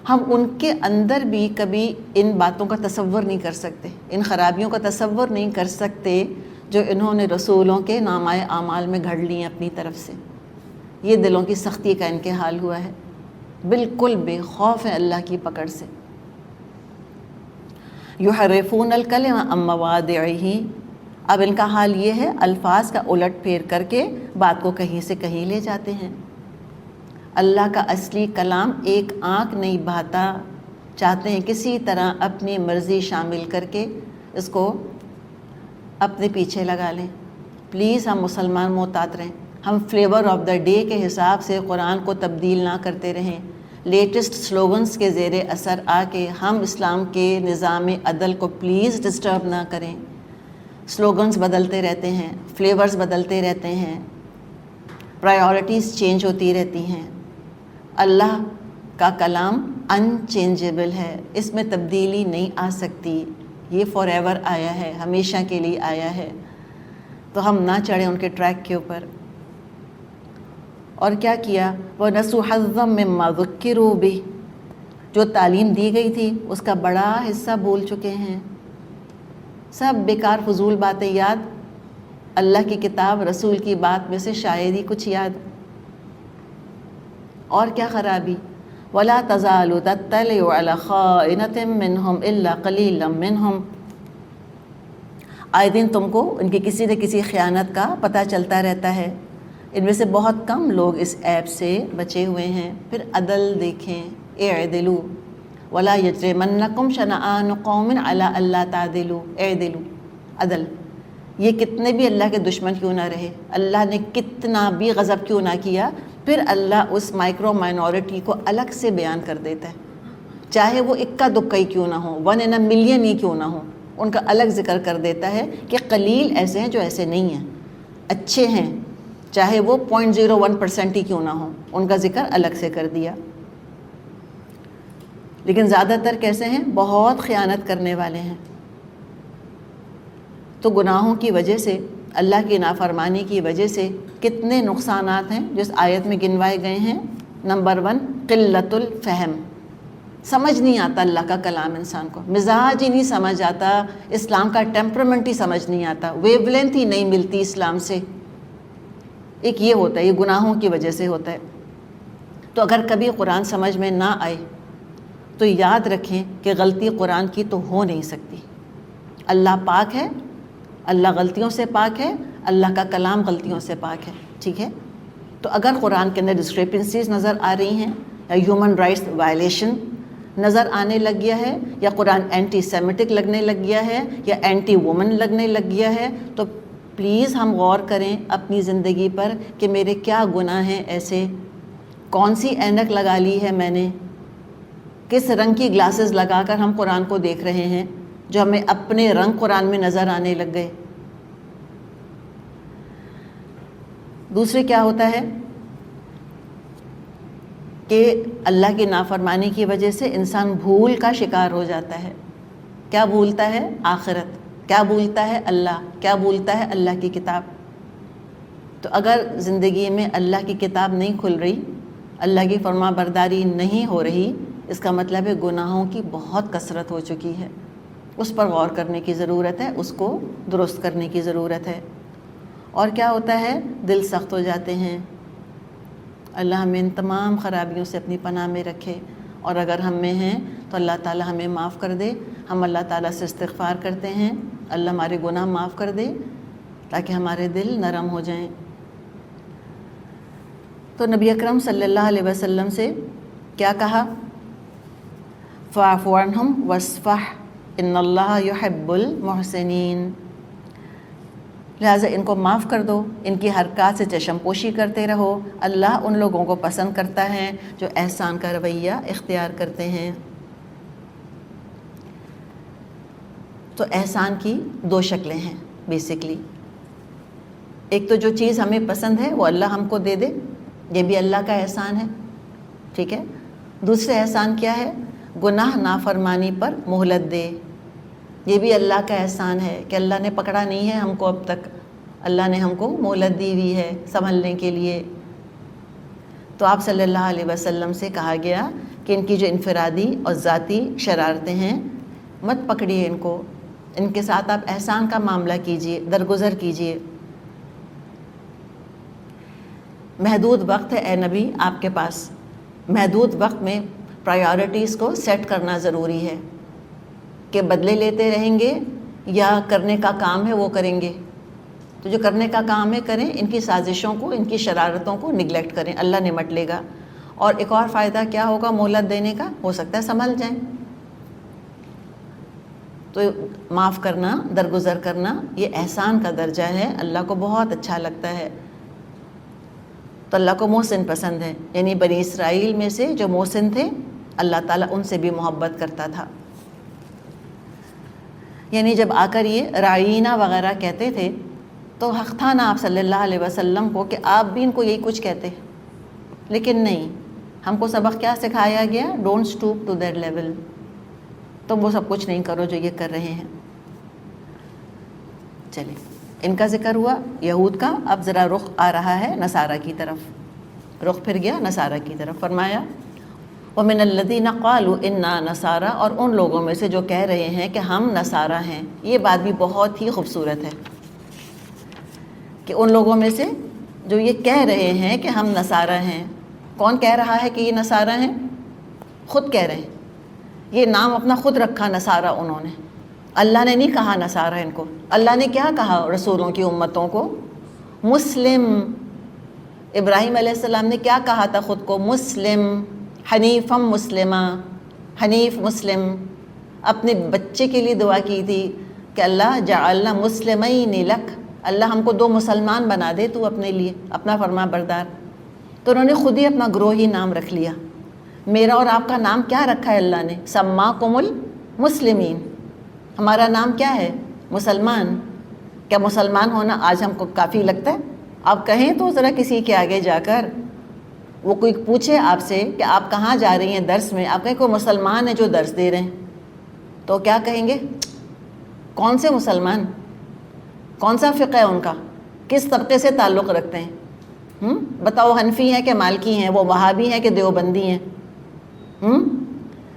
ہم ان کے اندر بھی کبھی ان باتوں کا تصور نہیں کر سکتے، ان خرابیوں کا تصور نہیں کر سکتے جو انہوں نے رسولوں کے نامۂ اعمال میں گھڑ لی ہیں اپنی طرف سے. یہ دلوں کی سختی کا ان کے حال ہوا ہے، بالکل بے خوف ہے اللہ کی پکڑ سے. یحرفون الکلم عن مواضعہ، اب ان کا حال یہ ہے الفاظ کا الٹ پھیر کر کے بات کو کہیں سے کہیں لے جاتے ہیں. اللہ کا اصلی کلام ایک آنکھ نہیں بہاتا، چاہتے ہیں کسی طرح اپنی مرضی شامل کر کے اس کو اپنے پیچھے لگا لیں. پلیز ہم مسلمان محتاط رہیں، ہم فلیور آف دا ڈے کے حساب سے قرآن کو تبدیل نہ کرتے رہیں. لیٹسٹ سلوگنز کے زیر اثر آ کے ہم اسلام کے نظام عدل کو پلیز ڈسٹرب نہ کریں. سلوگنز بدلتے رہتے ہیں، فلیورز بدلتے رہتے ہیں، پرائیورٹیز چینج ہوتی رہتی ہیں. اللہ کا کلام انچینجبل ہے، اس میں تبدیلی نہیں آ سکتی. یہ فار ایور آیا ہے، ہمیشہ کے لیے آیا ہے. تو ہم نہ چڑھیں ان کے ٹریک کے اوپر. اور کیا کیا، وَنَسُوا حَظًّا مِّمَّا ذُكِّرُوا بِهِ، جو تعلیم دی گئی تھی اس کا بڑا حصہ بھول چکے ہیں. سب بیکار فضول باتیں یاد، اللہ کی کتاب رسول کی بات میں سے شاید ہی کچھ یاد. اور کیا خرابی، وَلَا تَزَالُ تَطَّلِعُ عَلَى خَائِنَةٍ مِّنْهُمْ إِلَّا قَلِيلًا مِّنْهُمْ، آئے دن تم کو ان کی کسی نہ کسی خیانت کا پتہ چلتا رہتا ہے. ان میں سے بہت کم لوگ اس عیب سے بچے ہوئے ہیں. پھر عدل دیکھیں، اعدلوا وَلَا يَجْرِمَنَّكُمْ شَنَآنُ قَوْمٍ عَلَىٰ أَلَّا تَعْدِلُوا، اعدلوا، عدل. یہ کتنے بھی اللہ کے دشمن کیوں نہ رہے، اللہ نے کتنا بھی غضب کیوں نہ کیا، پھر اللہ اس مائکرو مائنورٹی کو الگ سے بیان کر دیتا ہے. چاہے وہ اکا دکا ہی کیوں نہ ہو، 1 in a million ہی کیوں نہ ہو، ان کا الگ ذکر کر دیتا ہے کہ قلیل ایسے ہیں جو ایسے نہیں ہیں، اچھے ہیں، چاہے وہ 0.01% ہی کیوں نہ ہو، ان کا ذکر الگ سے کر دیا. لیکن زیادہ تر کیسے ہیں، بہت خیانت کرنے والے ہیں. تو گناہوں کی وجہ سے، اللہ کی نافرمانی کی وجہ سے کتنے نقصانات ہیں جو اس آیت میں گنوائے گئے ہیں. نمبر 1، قلت الفہم، سمجھ نہیں آتا اللہ کا کلام انسان کو، مزاج ہی نہیں سمجھ آتا، اسلام کا ٹیمپرمنٹ ہی سمجھ نہیں آتا، ویو لینتھ ہی نہیں ملتی اسلام سے. ایک یہ ہوتا ہے، یہ گناہوں کی وجہ سے ہوتا ہے. تو اگر کبھی قرآن سمجھ میں نہ آئے تو یاد رکھیں کہ غلطی قرآن کی تو ہو نہیں سکتی. اللہ پاک ہے، اللہ غلطیوں سے پاک ہے، اللہ کا کلام غلطیوں سے پاک ہے. ٹھیک ہے، تو اگر قرآن کے اندر ڈسکریپنسیز نظر آ رہی ہیں، یا ہیومن رائٹس وائلیشن نظر آنے لگ گیا ہے، یا قرآن اینٹی سیمیٹک لگنے لگ گیا ہے، یا اینٹی وومن لگنے لگ گیا ہے، تو پلیز ہم غور کریں اپنی زندگی پر کہ میرے کیا گناہ ہیں ایسے، کون سی اینک لگا لی ہے میں نے، کس رنگ کی گلاسز لگا کر ہم قرآن کو دیکھ رہے ہیں جو ہمیں اپنے رنگ قرآن میں نظر آنے لگ گئے. دوسرے کیا ہوتا ہے کہ اللہ کی نافرمانی کی وجہ سے انسان بھول کا شکار ہو جاتا ہے. کیا بھولتا ہے؟ آخرت. کیا بھولتا ہے؟ اللہ. کیا بھولتا ہے؟ اللہ کی کتاب. تو اگر زندگی میں اللہ کی کتاب نہیں کھل رہی، اللہ کی فرما برداری نہیں ہو رہی، اس کا مطلب ہے گناہوں کی بہت کثرت ہو چکی ہے، اس پر غور کرنے کی ضرورت ہے، اس کو درست کرنے کی ضرورت ہے۔ اور کیا ہوتا ہے؟ دل سخت ہو جاتے ہیں۔ اللہ ہمیں ان تمام خرابیوں سے اپنی پناہ میں رکھے، اور اگر ہم میں ہیں تو اللہ تعالیٰ ہمیں معاف کر دے۔ ہم اللہ تعالیٰ سے استغفار کرتے ہیں، اللہ ہمارے گناہ معاف کر دے تاکہ ہمارے دل نرم ہو جائیں۔ تو نبی اکرم صلی اللہ علیہ وسلم سے کیا کہا؟ فاعف عنہم واصفح ان اللہ یحب المحسنین، لہٰذا ان کو معاف کر دو، ان کی حرکات سے چشم پوشی کرتے رہو، اللہ ان لوگوں کو پسند کرتا ہے جو احسان کا رویہ اختیار کرتے ہیں۔ تو احسان کی دو شکلیں ہیں بیسکلی، ایک تو جو چیز ہمیں پسند ہے وہ اللہ ہم کو دے دے، یہ بھی اللہ کا احسان ہے، ٹھیک ہے۔ دوسرے احسان کیا ہے؟ گناہ نافرمانی پر مہلت دے، یہ بھی اللہ کا احسان ہے کہ اللہ نے پکڑا نہیں ہے ہم کو اب تک، اللہ نے ہم کو مہلت دی ہوئی ہے سنبھلنے کے لیے۔ تو آپ صلی اللہ علیہ وسلم سے کہا گیا کہ ان کی جو انفرادی اور ذاتی شرارتیں ہیں مت پکڑیے ان کو، ان کے ساتھ آپ احسان کا معاملہ کیجئے، درگزر کیجئے۔ محدود وقت ہے اے نبی آپ کے پاس، محدود وقت میں پرائیورٹیز کو سیٹ کرنا ضروری ہے کہ بدلے لیتے رہیں گے یا کرنے کا کام ہے وہ کریں گے۔ تو جو کرنے کا کام ہے کریں، ان کی سازشوں کو، ان کی شرارتوں کو نگلیکٹ کریں، اللہ نمٹ لے گا۔ اور ایک اور فائدہ کیا ہوگا مہلت دینے کا؟ ہو سکتا ہے سنبھل جائیں۔ تو معاف کرنا، درگزر کرنا یہ احسان کا درجہ ہے، اللہ کو بہت اچھا لگتا ہے۔ تو اللہ کو محسن پسند ہے، یعنی بنی اسرائیل میں سے جو محسن تھے اللہ تعالیٰ ان سے بھی محبت کرتا تھا۔ یعنی جب آ کر یہ رعینہ وغیرہ کہتے تھے تو حق تھا نا آپ صلی اللہ علیہ وسلم کو کہ آپ بھی ان کو یہی کچھ کہتے، لیکن نہیں، ہم کو سبق کیا سکھایا گیا؟ Don't stop to that level, تم وہ سب کچھ نہیں کرو جو یہ کر رہے ہیں۔ چلیں، ان کا ذکر ہوا یہود کا، اب ذرا رخ آ رہا ہے نصارہ کی طرف، رخ پھر گیا نصارہ کی طرف۔ فرمایا وَمِنَ الَّذِينَ قَالُوا إِنَّا نَصَارَى، اور ان لوگوں میں سے جو کہہ رہے ہیں کہ ہم نصارہ ہیں۔ یہ بات بھی بہت ہی خوبصورت ہے کہ ان لوگوں میں سے جو یہ کہہ رہے ہیں کہ ہم نصارہ ہیں، کون کہہ رہا ہے کہ یہ نصارہ ہیں؟ خود کہہ رہے ہیں، یہ نام اپنا خود رکھا نصارہ انہوں نے، اللہ نے نہیں کہا نصارہ ان کو۔ اللہ نے کیا کہا رسولوں کی امتوں کو؟ مسلم۔ ابراہیم علیہ السلام نے کیا کہا تھا خود کو؟ مسلم، حنیفم مسلمہ، حنیف مسلم۔ اپنے بچے کے لیے دعا کی تھی کہ اللہ جعلنا مسلمین لک، اللہ ہم کو دو مسلمان بنا دے تو اپنے لیے، اپنا فرما بردار۔ تو انہوں نے خود ہی اپنا گروہی نام رکھ لیا۔ میرا اور آپ کا نام کیا رکھا ہے اللہ نے؟ سماکم المسلمین، ہمارا نام کیا ہے؟ مسلمان۔ کیا مسلمان ہونا آج ہم کو کافی لگتا ہے؟ آپ کہیں تو ذرا کسی کے آگے جا کر، وہ کوئی پوچھے آپ سے کہ آپ کہاں جا رہی ہیں درس میں، آپ کہیں کوئی مسلمان ہے جو درس دے رہے ہیں، تو کیا کہیں گے؟ کون سے مسلمان؟ کون سا فقہ ہے ان کا؟ کس طبقے سے تعلق رکھتے ہیں؟ بتاؤ، حنفی ہیں کہ مالکی ہیں، وہ وہابی ہیں کہ دیوبندی ہیں،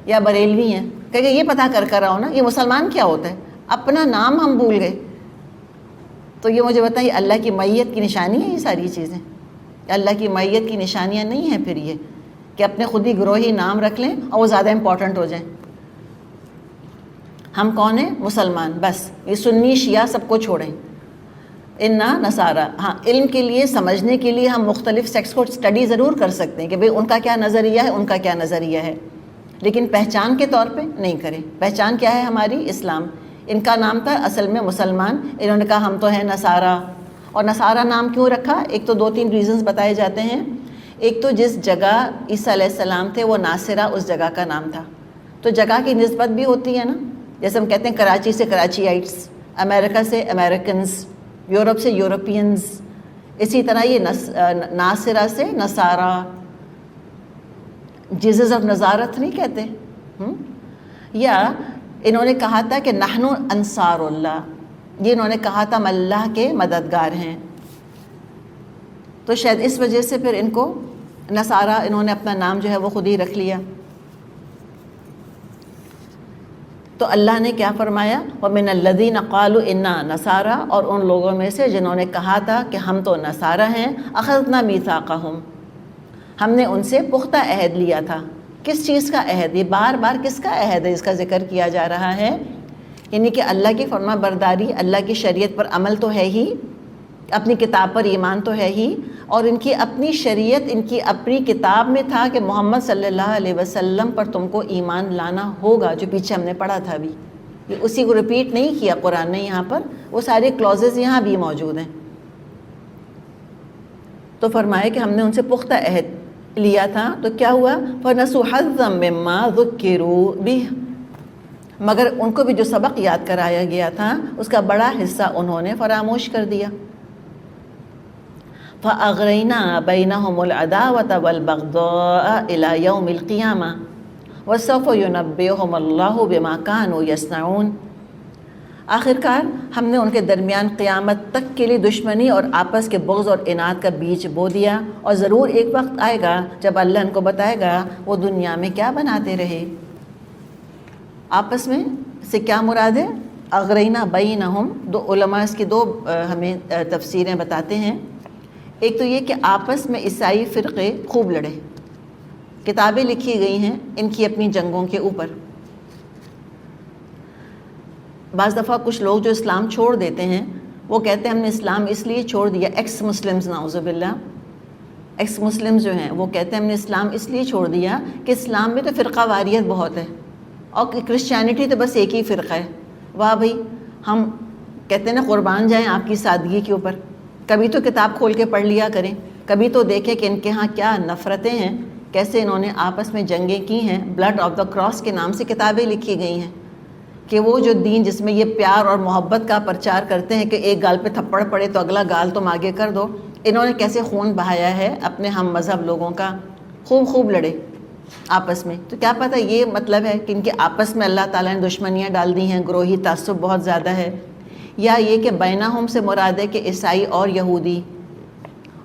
یا بریلوی ہیں؟ کہ یہ پتہ کر آؤ نا، یہ مسلمان کیا ہوتا ہے؟ اپنا نام ہم بھول گئے۔ تو یہ مجھے بتائیے اللہ کی معیت کی نشانی ہے یہ ساری چیزیں؟ اللہ کی معیت کی نشانیاں نہیں ہیں پھر یہ کہ اپنے خود ہی گروہی نام رکھ لیں اور وہ زیادہ امپورٹنٹ ہو جائیں؟ ہم کون ہیں؟ مسلمان، بس۔ یہ سنی شیعہ سب کو چھوڑیں، انا نصارہ۔ ہاں، علم کے لیے، سمجھنے کے لیے ہم مختلف سیکٹس کو اسٹڈی ضرور کر سکتے ہیں کہ بھئی ان کا کیا نظریہ ہے، ان کا کیا نظریہ ہے، لیکن پہچان کے طور پہ نہیں کریں۔ پہچان کیا ہے ہماری؟ اسلام۔ ان کا نام تھا اصل میں مسلمان، انہوں نے کہا ہم تو ہیں نصارہ۔ اور نصارہ نام کیوں رکھا؟ ایک تو 2-3 ریزنز بتائے جاتے ہیں۔ ایک تو جس جگہ عیسیٰ علیہ السلام تھے وہ ناصرہ اس جگہ کا نام تھا، تو جگہ کی نسبت بھی ہوتی ہے نا، جیسے ہم کہتے ہیں کراچی سے کراچیائٹس، امریکہ سے امریکنز، یورپ سے یورپینز، اسی طرح یہ ناصرہ سے نصارہ، جیزز آف نظارت نہیں کہتے۔ یا انہوں نے کہا تھا کہ نحن انصار اللہ، یہ انہوں نے کہا تھا ہم اللہ کے مددگار ہیں، تو شاید اس وجہ سے پھر ان کو نصارہ، انہوں نے اپنا نام جو ہے وہ خود ہی رکھ لیا۔ تو اللہ نے کیا فرمایا؟ وَمِنَ الَّذِينَ قَالُوا إِنَّا نَصَارَى، اور ان لوگوں میں سے جنہوں نے کہا تھا کہ ہم تو نصارہ ہیں، أَخَذْنَا مِيثَاقَهُمْ، ہم نے ان سے پختہ عہد لیا تھا۔ کس چیز کا عہد؟ یہ بار بار کس کا عہد ہے اس کا ذکر کیا جا رہا ہے؟ یعنی کہ اللہ کی فرما برداری، اللہ کی شریعت پر عمل تو ہے ہی، اپنی کتاب پر ایمان تو ہے ہی، اور ان کی اپنی شریعت، ان کی اپنی کتاب میں تھا کہ محمد صلی اللہ علیہ وسلم پر تم کو ایمان لانا ہوگا، جو پیچھے ہم نے پڑھا تھا ابھی۔ یہ اسی کو ریپیٹ نہیں کیا قرآن نے یہاں پر، وہ سارے کلوزز یہاں بھی موجود ہیں۔ تو فرمایا کہ ہم نے ان سے پختہ عہد لیا تھا، تو کیا ہوا؟ فَنَسُوا حَظًّا مِّمَّا ذُكِّرُوا بِهِ، مگر ان کو بھی جو سبق یاد کرایا گیا تھا اس کا بڑا حصہ انہوں نے فراموش کر دیا۔ فَأَغْرَيْنَا بَيْنَهُمُ الْعَدَاوَةَ وَالْبَغْضَاءَ إِلَى يَوْمِ الْقِيَامَةِ وَسَوْفَ يُنَبِّئُهُمُ اللَّهُ بِمَا كَانُوا يَصْنَعُونَ، آخرکار ہم نے ان کے درمیان قیامت تک کے لیے دشمنی اور آپس کے بغض اور اناد کا بیج بو دیا، اور ضرور ایک وقت آئے گا جب اللہ ان کو بتائے گا وہ دنیا میں کیا بناتے رہے۔ آپس میں سے کیا مراد ہے؟ اغرینا بینہم، دو علماء اس کی دو ہمیں تفسیریں بتاتے ہیں۔ ایک تو یہ کہ آپس میں عیسائی فرقے خوب لڑے، کتابیں لکھی گئی ہیں ان کی اپنی جنگوں کے اوپر۔ بعض دفعہ کچھ لوگ جو اسلام چھوڑ دیتے ہیں وہ کہتے ہیں ہم نے اسلام اس لیے چھوڑ دیا، ایکس مسلمز نعوذ باللہ، ایکس مسلمز جو ہیں وہ کہتے ہیں ہم نے اسلام اس لیے چھوڑ دیا کہ اسلام میں تو فرقہ واریت بہت ہے، اور کرسچینٹی تو بس ایک ہی فرقہ ہے۔ واہ بھائی، ہم کہتے ہیں نا قربان جائیں آپ کی سادگی کے اوپر، کبھی تو کتاب کھول کے پڑھ لیا کریں، کبھی تو دیکھیں کہ ان کے ہاں کیا نفرتیں ہیں، کیسے انہوں نے آپس میں جنگیں کی ہیں۔ بلڈ آف دا کراس کے نام سے کتابیں لکھی گئی ہیں کہ وہ جو دین جس میں یہ پیار اور محبت کا پرچار کرتے ہیں کہ ایک گال پہ تھپڑ پڑے تو اگلا گال تم آگے کر دو، انہوں نے کیسے خون بہایا ہے اپنے ہم مذہب لوگوں کا، خوب لڑے آپس میں۔ تو کیا پتہ یہ مطلب ہے کہ ان کے آپس میں اللہ تعالیٰ نے دشمنیاں ڈال دی ہیں، گروہی تعصب بہت زیادہ ہے، یا یہ کہ بینہم سے مراد ہے کہ عیسائی اور یہودی،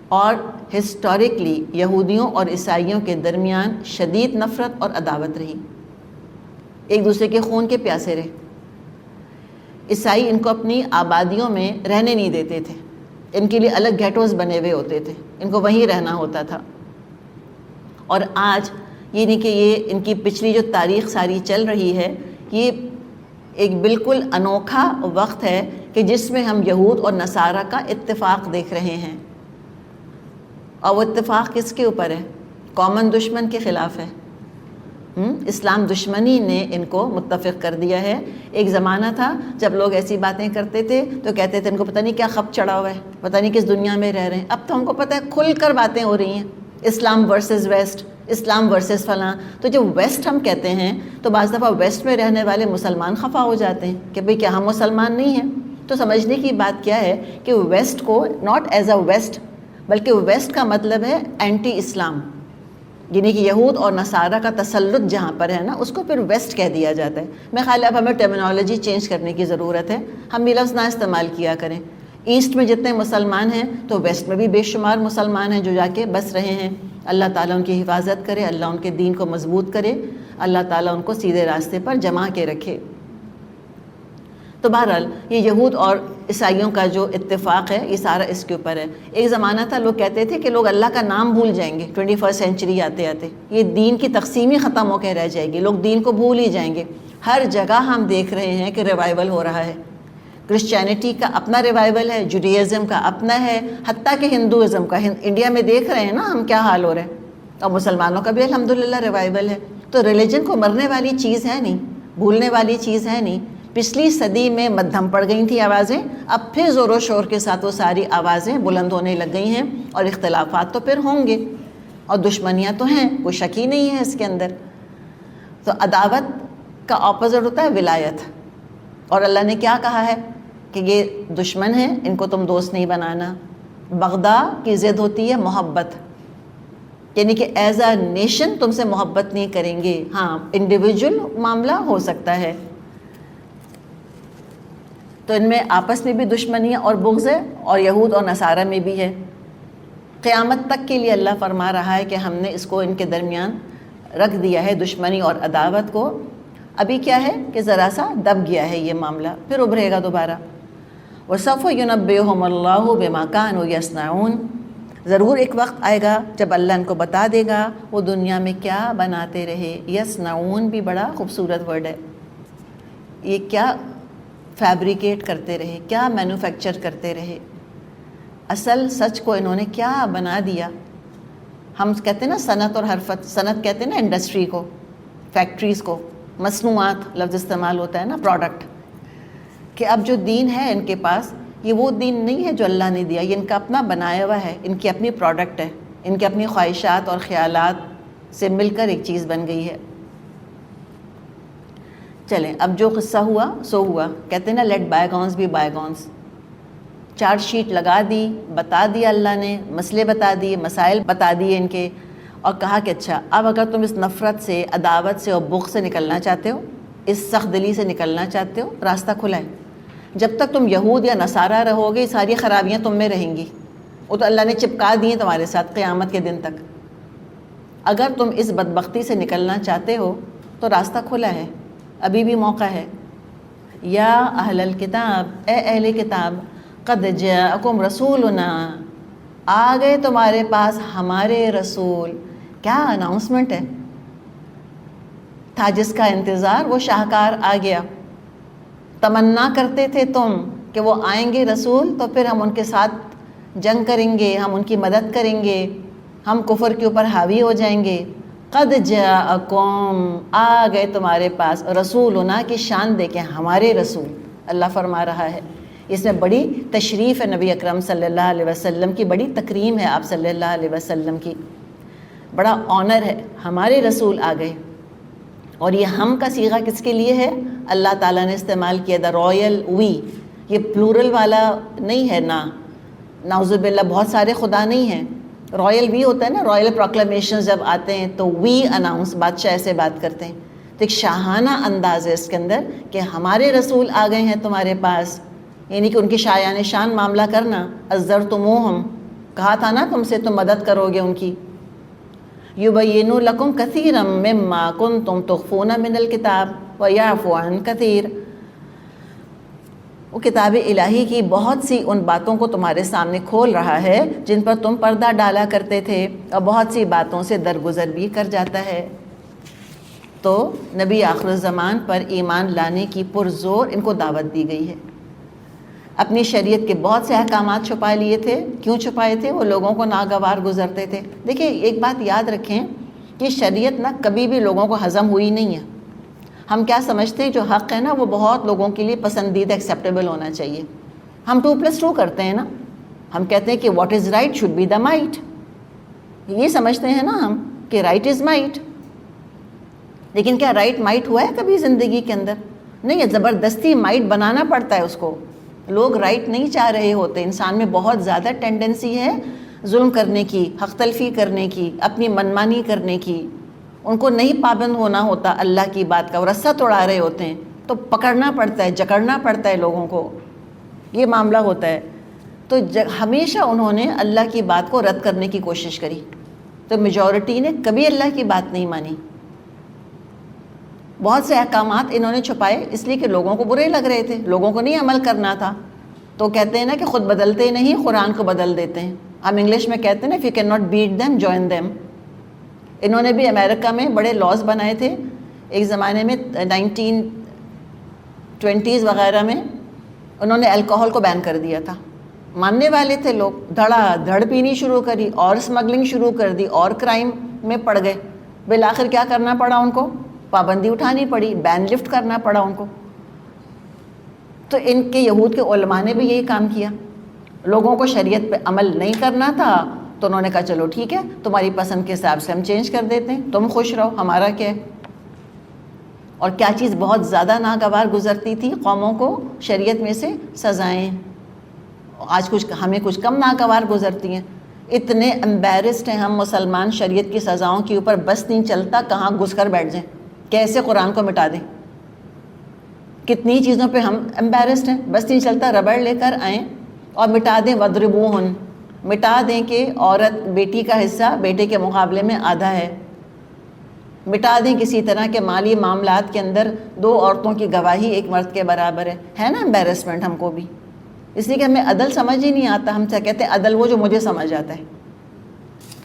اور ہسٹوریکلی یہودیوں اور عیسائیوں کے درمیان شدید نفرت اور عداوت رہی، ایک دوسرے کے خون کے پیاسے رہے۔ عیسائی ان کو اپنی آبادیوں میں رہنے نہیں دیتے تھے، ان کے لیے الگ گیٹوز بنے ہوئے ہوتے تھے، ان کو وہیں رہنا ہوتا تھا۔ اور آج یہ نہیں کہ یہ ان کی پچھلی جو تاریخ ساری چل رہی ہے، یہ ایک بالکل انوکھا وقت ہے کہ جس میں ہم یہود اور نصارہ کا اتفاق دیکھ رہے ہیں، اور وہ اتفاق کس کے اوپر ہے؟ کامن دشمن کے خلاف ہے۔ اسلام دشمنی نے ان کو متفق کر دیا ہے۔ ایک زمانہ تھا جب لوگ ایسی باتیں کرتے تھے تو کہتے تھے ان کو پتہ نہیں کیا خپ چڑھا ہوا ہے، پتہ نہیں کس دنیا میں رہ رہے ہیں۔ اب تو ہم کو پتہ ہے کھل کر باتیں ہو رہی ہیں، اسلام ورسز ویسٹ، اسلام ورسز فلاں۔ تو جب ویسٹ ہم کہتے ہیں تو بعض دفعہ ویسٹ میں رہنے والے مسلمان خفا ہو جاتے ہیں کہ بھئی کیا ہم مسلمان نہیں ہیں؟ تو سمجھنے کی بات کیا ہے کہ ویسٹ کو ناٹ ایز اے ویسٹ، بلکہ ویسٹ کا مطلب ہے اینٹی اسلام، یعنی کہ یہود اور نصارہ کا تسلط جہاں پر ہے نا اس کو پھر ویسٹ کہہ دیا جاتا ہے۔ میں خیال اب ہمیں ٹرمینالوجی چینج کرنے کی ضرورت ہے، ہم بھی لفظ نہ استعمال کیا کریں۔ ایسٹ میں جتنے مسلمان ہیں تو ویسٹ میں بھی بے شمار مسلمان ہیں جو جا کے بس رہے ہیں۔ اللہ تعالیٰ ان کی حفاظت کرے، اللہ ان کے دین کو مضبوط کرے، اللہ تعالیٰ ان کو سیدھے راستے پر جما کے رکھے۔ تو بہرحال یہ یہود اور عیسائیوں کا جو اتفاق ہے یہ سارا اس کے اوپر ہے۔ ایک زمانہ تھا لوگ کہتے تھے کہ لوگ اللہ کا نام بھول جائیں گے، 21 سینچری آتے آتے یہ دین کی تقسیم ہی ختم ہو کے رہ جائے گی، لوگ دین کو بھول ہی جائیں گے۔ ہر جگہ ہم دیکھ رہے ہیں کہ ریوائول ہو رہا ہے، کرسچینٹی کا اپنا ریوائول ہے، جوڈیزم کا اپنا ہے، حتیٰ کہ ہندوازم کا، انڈیا میں دیکھ رہے ہیں نا ہم کیا حال ہو رہا ہے، اور مسلمانوں کا بھی الحمدللہ ریوائول ہے۔ تو ریلیجن کو مرنے والی چیز ہے نہیں، بھولنے والی چیز ہے نہیں۔ پچھلی صدی میں مدھم پڑ گئی تھیں آوازیں، اب پھر زور و شور کے ساتھ وہ ساری آوازیں بلند ہونے لگ گئی ہیں، اور اختلافات تو پھر ہوں گے، اور دشمنیاں تو ہیں، کوئی شک ہی نہیں ہے اس کے اندر۔ تو عداوت کا اپوزٹ ہوتا ہے ولایت، اور اللہ نے کیا کہا ہے کہ یہ دشمن ہیں، ان کو تم دوست نہیں بنانا۔ بغضا کی ضد ہوتی ہے محبت، یعنی کہ ایز اے نیشن تم سے محبت نہیں کریں گے، ہاں انڈیویجول معاملہ ہو سکتا ہے۔ تو ان میں آپس میں بھی دشمنیاں اور بغض ہے، اور یہود اور نصارہ میں بھی ہے۔ قیامت تک کے لیے اللہ فرما رہا ہے کہ ہم نے اس کو ان کے درمیان رکھ دیا ہے، دشمنی اور عداوت کو۔ ابھی کیا ہے کہ ذرا سا دب گیا ہے یہ معاملہ، پھر ابھرے گا دوبارہ۔ وَسَوْفَ يُنَبِّئُهُمُ اللَّهُ بِمَا كَانُوا يَصْنَعُونَ، ضرور ایک وقت آئے گا جب اللہ ان کو بتا دے گا وہ دنیا میں کیا بناتے رہے۔ یصنعون بھی بڑا خوبصورت ورڈ ہے، یہ کیا فیبریکیٹ کرتے رہے، کیا مینوفیکچر کرتے رہے، اصل سچ کو انہوں نے کیا بنا دیا۔ ہم کہتے ہیں نا صنعت اور حرفت، صنعت کہتے ہیں نا انڈسٹری کو، فیکٹریز کو، مصنوعات لفظ استعمال ہوتا ہے نا، پروڈکٹ، کہ اب جو دین ہے ان کے پاس یہ وہ دین نہیں ہے جو اللہ نے دیا، یہ ان کا اپنا بنایا ہوا ہے، ان کی اپنی پروڈکٹ ہے، ان کے اپنی خواہشات اور خیالات سے مل کر ایک چیز بن گئی ہے۔ چلیں اب جو قصہ ہوا سو ہوا، کہتے ہیں نا let bygones be bygones, charge sheet لگا دی، بتا دیا اللہ نے، مسئلے بتا دیے، مسائل بتا دیے ان کے، اور کہا کہ اچھا اب اگر تم اس نفرت سے، عداوت سے اور بغض سے نکلنا چاہتے ہو، اس سخت دلی سے نکلنا چاہتے ہو، راستہ کھلا ہے۔ جب تک تم یہود یا نصارہ رہو گے ساری خرابیاں تم میں رہیں گی، وہ تو اللہ نے چپکا دی ہیں تمہارے ساتھ قیامت کے دن تک۔ اگر تم اس بدبختی سے نکلنا چاہتے ہو تو راستہ کھلا ہے، ابھی بھی موقع ہے۔ یا اہل الکتاب، اے اہل کتاب، قد جاءکم رسولنا، آ گئے تمہارے پاس ہمارے رسول۔ کیا اناؤنسمنٹ ہے، تھا جس کا انتظار وہ شاہکار آ گیا۔ تمنا کرتے تھے تم کہ وہ آئیں گے رسول تو پھر ہم ان کے ساتھ جنگ کریں گے، ہم ان کی مدد کریں گے، ہم کفر کے اوپر حاوی ہو جائیں گے۔ قد جاءکم، آ گئے تمہارے پاس، رسولنا کی شان دے کے ہمارے رسول، اللہ فرما رہا ہے۔ اس میں بڑی تشریف ہے نبی اکرم صلی اللہ علیہ وسلم کی، بڑی تکریم ہے آپ صلی اللہ علیہ وسلم کی، بڑا آنر ہے، ہمارے رسول آ گئے۔ اور یہ ہم کا صیغہ کس کے لیے ہے؟ اللہ تعالیٰ نے استعمال کیا دا رائل وی، یہ پلورل والا نہیں ہے، نعوذ باللہ بہت سارے خدا نہیں ہیں، رائل وی ہوتا ہے نا، رائل پروکلمیشن جب آتے ہیں تو وی اناؤنس، بادشاہ ایسے بات کرتے ہیں، تو ایک شاہانہ انداز ہے اس کے اندر کہ ہمارے رسول آ گئے ہیں تمہارے پاس، یعنی کہ ان کی شایان شان معاملہ کرنا۔ ازرتموہم، کہا تھا نا تم سے تم مدد کرو گے ان کی۔ یبین لکم کثیرا مما کنتم تخفون من الکتاب ویعفو عن کثیر، وہ کتاب الہی کی بہت سی ان باتوں کو تمہارے سامنے کھول رہا ہے جن پر تم پردہ ڈالا کرتے تھے، اور بہت سی باتوں سے درگزر بھی کر جاتا ہے۔ تو نبی آخر الزمان پر ایمان لانے کی پرزور ان کو دعوت دی گئی ہے۔ اپنی شریعت کے بہت سے احکامات چھپا لیے تھے، کیوں چھپائے تھے؟ وہ لوگوں کو ناگوار گزرتے تھے۔ دیکھیں ایک بات یاد رکھیں کہ شریعت نہ کبھی بھی لوگوں کو ہضم ہوئی نہیں ہے۔ ہم کیا سمجھتے ہیں جو حق ہے نا وہ بہت لوگوں کے لیے پسندیدہ ایکسیپٹیبل ہونا چاہیے۔ ہم 2+2 کرتے ہیں نا، ہم کہتے ہیں کہ what is right should be the might, یہ سمجھتے ہیں نا ہم کہ رائٹ از مائٹ، لیکن کیا رائٹ مائٹ ہوا ہے کبھی زندگی کے اندر؟ نہیں ہے، زبردستی مائٹ بنانا پڑتا ہے اس کو۔ لوگ رائٹ نہیں چاہ رہے ہوتے، انسان میں بہت زیادہ ٹینڈنسی ہے ظلم کرنے کی، حق تلفی کرنے کی، اپنی منمانی کرنے کی۔ ان کو نہیں پابند ہونا ہوتا اللہ کی بات کا، وہ رسہ توڑا رہے ہوتے ہیں تو پکڑنا پڑتا ہے، جکڑنا پڑتا ہے لوگوں کو، یہ معاملہ ہوتا ہے۔ تو ہمیشہ انہوں نے اللہ کی بات کو رد کرنے کی کوشش کری، تو میجورٹی نے کبھی اللہ کی بات نہیں مانی۔ بہت سے احکامات انہوں نے چھپائے اس لیے کہ لوگوں کو برے لگ رہے تھے، لوگوں کو نہیں عمل کرنا تھا، تو کہتے ہیں نا کہ خود بدلتے نہیں قرآن کو بدل دیتے ہیں۔ ہم انگلش میں کہتے ہیں نا if you cannot beat them join them۔ انہوں نے بھی امریکہ میں بڑے لاز بنائے تھے ایک زمانے میں 1920s وغیرہ میں، انہوں نے الکوہل کو بین کر دیا تھا، ماننے والے تھے لوگ، دھڑا دھڑ پینی شروع کری اور اسمگلنگ شروع کر دی اور کرائم میں پڑ گئے۔ بالآخر کیا کرنا پڑا ان کو؟ پابندی اٹھانی پڑی، بین لفٹ کرنا پڑا ان کو۔ تو ان کے یہود کے علماء نے بھی یہی کام کیا، لوگوں کو شریعت پہ عمل نہیں کرنا تھا تو انہوں نے کہا چلو ٹھیک ہے تمہاری پسند کے حساب سے ہم چینج کر دیتے ہیں، تم خوش رہو، ہمارا کیا ہے۔ اور کیا چیز بہت زیادہ ناگوار گزرتی تھی قوموں کو شریعت میں سے؟ سزائیں۔ آج ہمیں کچھ کم ناگوار گزرتی ہیں، اتنے امبیرسڈ ہیں ہم مسلمان شریعت کی سزاؤں کے اوپر، بس نہیں چلتا کہاں گھس کر بیٹھ جائیں، کیسے قرآن کو مٹا دیں۔ کتنی چیزوں پہ ہم امبیرسڈ ہیں، بس نہیں چلتا ربڑ لے کر آئیں اور مٹا دیں، وَضْرِبُوهُنَّ، مٹا دیں کہ عورت بیٹی کا حصہ بیٹے کے مقابلے میں آدھا ہے۔ مٹا دیں کسی طرح کے مالی معاملات کے اندر 2 عورتوں کی گواہی ایک مرد کے برابر ہے نا امبیرسمنٹ ہم کو بھی، اس لیے کہ ہمیں عدل سمجھ ہی نہیں آتا، ہم سے کہتے ہیں عدل وہ جو مجھے سمجھ آتا ہے۔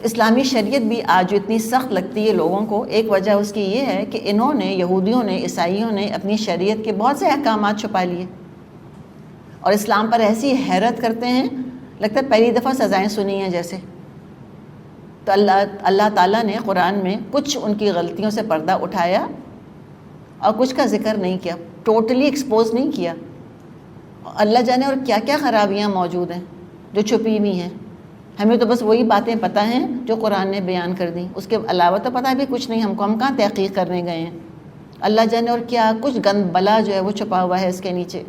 اسلامی شریعت بھی آج جو اتنی سخت لگتی ہے لوگوں کو، ایک وجہ اس کی یہ ہے کہ انہوں نے، یہودیوں نے، عیسائیوں نے اپنی شریعت کے بہت سے احکامات چھپا لیے اور اسلام پر ایسی حیرت کرتے ہیں، لگتا ہے پہلی دفعہ سزائیں سنی ہیں جیسے۔ تو اللہ تعالیٰ نے قرآن میں کچھ ان کی غلطیوں سے پردہ اٹھایا اور کچھ کا ذکر نہیں کیا، ٹوٹلی ایکسپوز نہیں کیا۔ اللہ جانے اور کیا کیا خرابیاں موجود ہیں جو چھپی ہوئی ہیں، ہمیں تو بس وہی باتیں پتہ ہیں جو قرآن نے بیان کر دیں، اس کے علاوہ تو پتہ بھی کچھ نہیں ہم کو، ہم کہاں تحقیق کرنے گئے ہیں۔ اللہ جانے اور کیا کچھ گند بلا جو ہے وہ چھپا ہوا ہے اس کے نیچے۔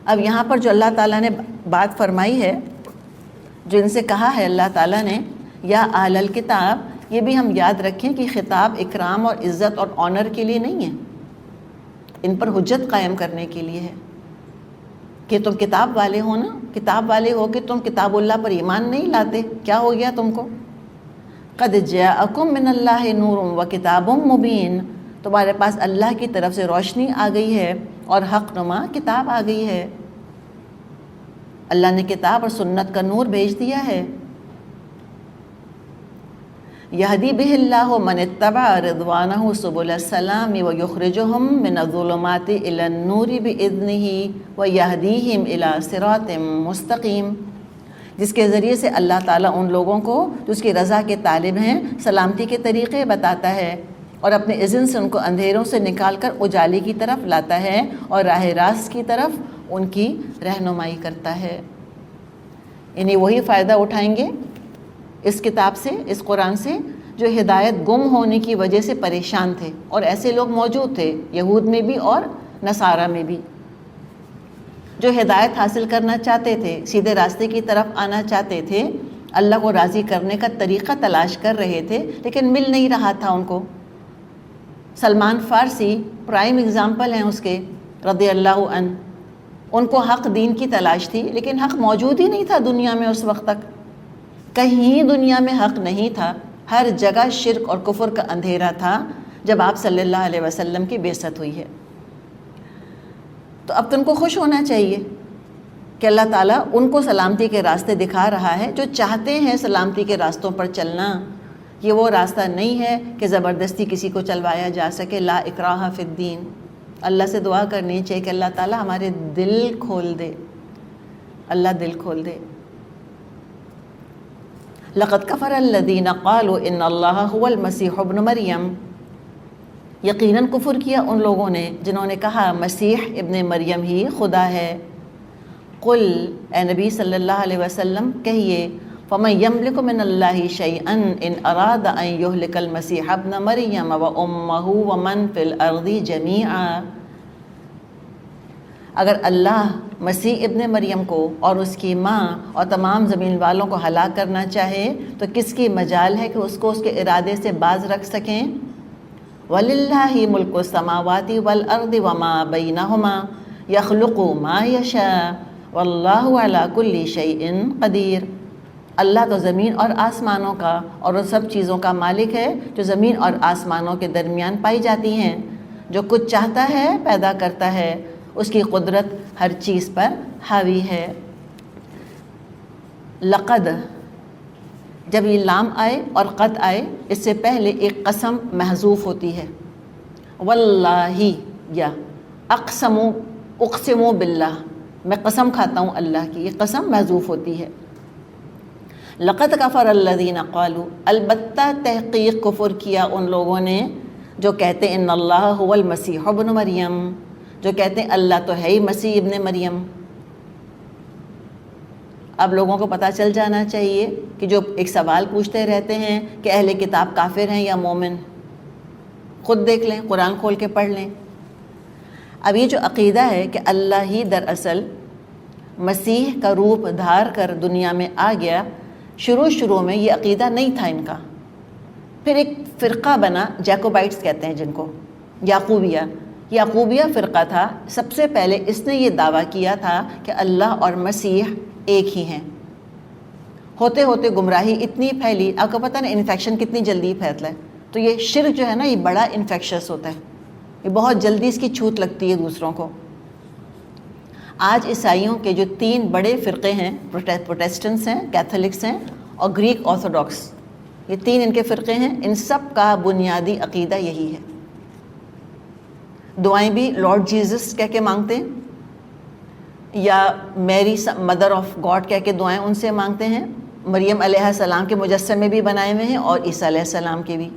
اب یہاں پر جو اللہ تعالیٰ نے بات فرمائی ہے، جو ان سے کہا ہے اللہ تعالیٰ نے یا اہل الکتاب، یہ بھی ہم یاد رکھیں کہ خطاب اکرام اور عزت اور آنر کے لیے نہیں ہے، ان پر حجت قائم کرنے کے لیے ہے کہ تم کتاب والے ہو نا، کتاب والے ہو کہ تم کتاب اللہ پر ایمان نہیں لاتے، کیا ہو گیا تم کو؟ قد جاءکم من اللہ نور و کتاب مبین، تمہارے پاس اللہ کی طرف سے روشنی آ گئی ہے اور حق نما کتاب آ گئی ہے۔ اللہ نے کتاب اور سنت کا نور بھیج دیا ہے۔ یہدی بہ اللہ من اتبع رضوانہ سبل السلام ویخرجہم من الظلمات الی النور باذنہ ویہدیہم الی صراط مستقیم، جس کے ذریعے سے اللہ تعالیٰ ان لوگوں کو جو اس کی رضا کے طالب ہیں سلامتی کے طریقے بتاتا ہے اور اپنے اذن سے ان کو اندھیروں سے نکال کر اجالے کی طرف لاتا ہے اور راہ راست کی طرف ان کی رہنمائی کرتا ہے۔ یعنی وہی فائدہ اٹھائیں گے اس کتاب سے، اس قرآن سے، جو ہدایت گم ہونے کی وجہ سے پریشان تھے، اور ایسے لوگ موجود تھے یہود میں بھی اور نصارہ میں بھی، جو ہدایت حاصل کرنا چاہتے تھے، سیدھے راستے کی طرف آنا چاہتے تھے، اللہ کو راضی کرنے کا طریقہ تلاش کر رہے تھے لیکن مل نہیں رہا تھا ان کو۔ سلمان فارسی پرائم اگزامپل ہیں اس کے رضی اللہ عنہ، ان کو حق دین کی تلاش تھی لیکن حق موجود ہی نہیں تھا دنیا میں اس وقت تک، کہیں دنیا میں حق نہیں تھا، ہر جگہ شرک اور کفر کا اندھیرا تھا جب آپ صلی اللہ علیہ وسلم کی بعثت ہوئی ہے۔ تو اب تم کو خوش ہونا چاہیے کہ اللہ تعالیٰ ان کو سلامتی کے راستے دکھا رہا ہے جو چاہتے ہیں سلامتی کے راستوں پر چلنا۔ یہ وہ راستہ نہیں ہے کہ زبردستی کسی کو چلوایا جا سکے، لا اکراہ فی الدین۔ اللہ سے دعا کرنی چاہیے کہ اللہ تعالیٰ ہمارے دل کھول دے، اللہ دل کھول دے۔ لقد کفر الذین قالوا ان اللہ هو المسیح ابن مریم، یقیناً کفر کیا ان لوگوں نے جنہوں نے کہا مسیح ابن مریم ہی خدا ہے۔ قل، اے نبی صلی اللہ علیہ وسلم کہیے، فمن یملک من اللہ شیئا ان اراد ان یہلک المسیح ابن مریم وامہ ومن فی الارض جمیعا، اگر اللہ مسیح ابن مریم کو اور اس کی ماں اور تمام زمین والوں کو ہلاک کرنا چاہے تو کس کی مجال ہے کہ اس کو اس کے ارادے سے باز رکھ سکیں؟ وَلِلَّهِ مُلْكُ السَّمَاوَاتِ وَالْأَرْضِ وَمَا بَيْنَهُمَا يَخْلُقُ مَا يَشَاءُ وَاللَّهُ عَلَى كُلِّ شَيْءٍ قَدِيرٌ، اللہ تو زمین اور آسمانوں کا اور ان سب چیزوں کا مالک ہے جو زمین اور آسمانوں کے درمیان پائی جاتی ہیں، جو کچھ چاہتا ہے پیدا کرتا ہے، اس کی قدرت ہر چیز پر حاوی ہے۔ لقد، جب یہ لام آئے اور قد آئے، اس سے پہلے ایک قسم محذوف ہوتی ہے، واللہ یا اقسمو باللہ، میں قسم کھاتا ہوں اللہ کی، یہ قسم محذوف ہوتی ہے۔ لقد کفر الذین قالوا، البتہ تحقیق کفر کیا ان لوگوں نے جو کہتے ان اللہ هو المسیح ابن مریم، جو کہتے ہیں اللہ تو ہے ہی مسیح ابن مریم۔ اب لوگوں کو پتہ چل جانا چاہیے کہ جو ایک سوال پوچھتے رہتے ہیں کہ اہل کتاب کافر ہیں یا مومن، خود دیکھ لیں، قرآن کھول کے پڑھ لیں۔ اب یہ جو عقیدہ ہے کہ اللہ ہی دراصل مسیح کا روپ دھار کر دنیا میں آ گیا، شروع میں یہ عقیدہ نہیں تھا ان کا، پھر ایک فرقہ بنا، جیکوبائٹس کہتے ہیں جن کو، یعقوبیہ فرقہ تھا۔ سب سے پہلے اس نے یہ دعویٰ کیا تھا کہ اللہ اور مسیح ایک ہی ہیں، ہوتے ہوتے گمراہی اتنی پھیلی، آپ کو پتہ نا انفیکشن کتنی جلدی پھیلتا ہے، تو یہ شرک جو ہے نا یہ بڑا انفیکشس ہوتا ہے، یہ بہت جلدی اس کی چھوت لگتی ہے دوسروں کو۔ آج عیسائیوں کے جو 3 بڑے فرقے ہیں، پروٹیسٹنٹس ہیں، کیتھولکس ہیں اور گریک آرتھوڈاکس، یہ 3 ان کے فرقے ہیں، ان سب کا بنیادی عقیدہ یہی ہے۔ دعائیں بھی لارڈ جیزس کہہ کے مانگتے ہیں، یا میری مدر آف گاڈ کہہ کے دعائیں ان سے مانگتے ہیں، مریم علیہ السلام کے مجسمے بھی بنائے ہوئے ہیں اور عیسیٰ علیہ السلام کے بھی۔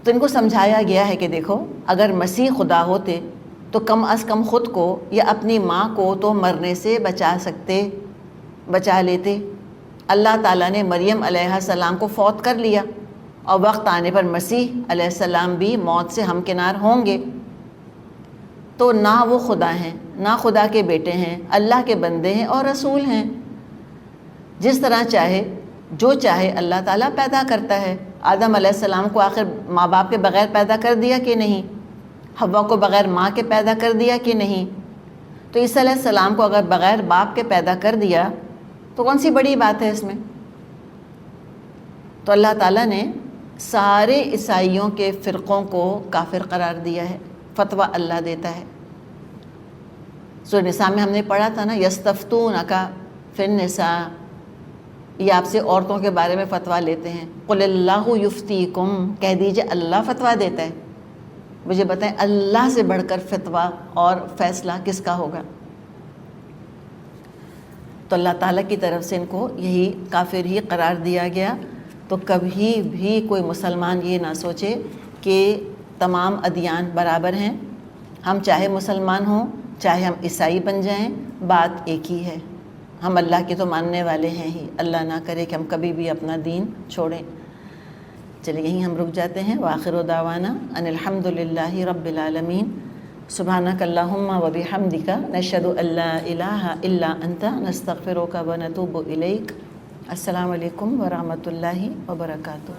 تو ان کو سمجھایا گیا ہے کہ دیکھو اگر مسیح خدا ہوتے تو کم از کم خود کو یا اپنی ماں کو تو مرنے سے بچا لیتے۔ اللہ تعالیٰ نے مریم علیہ السلام کو فوت کر لیا، اور وقت آنے پر مسیح علیہ السلام بھی موت سے ہمکنار ہوں گے، تو نہ وہ خدا ہیں نہ خدا کے بیٹے ہیں، اللہ کے بندے ہیں اور رسول ہیں۔ جس طرح چاہے جو چاہے اللہ تعالیٰ پیدا کرتا ہے۔ آدم علیہ السلام کو آخر ماں باپ کے بغیر پیدا کر دیا کہ نہیں؟ حوا کو بغیر ماں کے پیدا کر دیا کہ نہیں؟ تو عیسیٰ علیہ السلام کو اگر بغیر باپ کے پیدا کر دیا تو کون سی بڑی بات ہے اس میں؟ تو اللہ تعالیٰ نے سارے عیسائیوں کے فرقوں کو کافر قرار دیا ہے، فتویٰ اللہ دیتا ہے۔ سورہ نساء میں ہم نے پڑھا تھا نا، یستفتونک فی النساء، یہ آپ سے عورتوں کے بارے میں فتویٰ لیتے ہیں۔ قل اللہ یفتیکم، کہہ دیجئے اللہ فتویٰ دیتا ہے۔ مجھے بتائیں اللہ سے بڑھ کر فتویٰ اور فیصلہ کس کا ہوگا؟ تو اللہ تعالیٰ کی طرف سے ان کو یہی کافر ہی قرار دیا گیا۔ تو کبھی بھی کوئی مسلمان یہ نہ سوچے کہ تمام ادیان برابر ہیں، ہم چاہے مسلمان ہوں چاہے ہم عیسائی بن جائیں، بات ایک ہی ہے، ہم اللہ کے تو ماننے والے ہیں ہی۔ اللہ نہ کرے کہ ہم کبھی بھی اپنا دین چھوڑیں۔ چلیے یہیں ہم رک جاتے ہیں۔ وآخر دعوانا ان الحمد للہ رب العالمین، سبحانک اللہم وبحمدک، نشہد ان لا الہ الا انت، نستغفرک ونتوب الیک۔ السلام علیکم ورحمۃ اللہ وبرکاتہ۔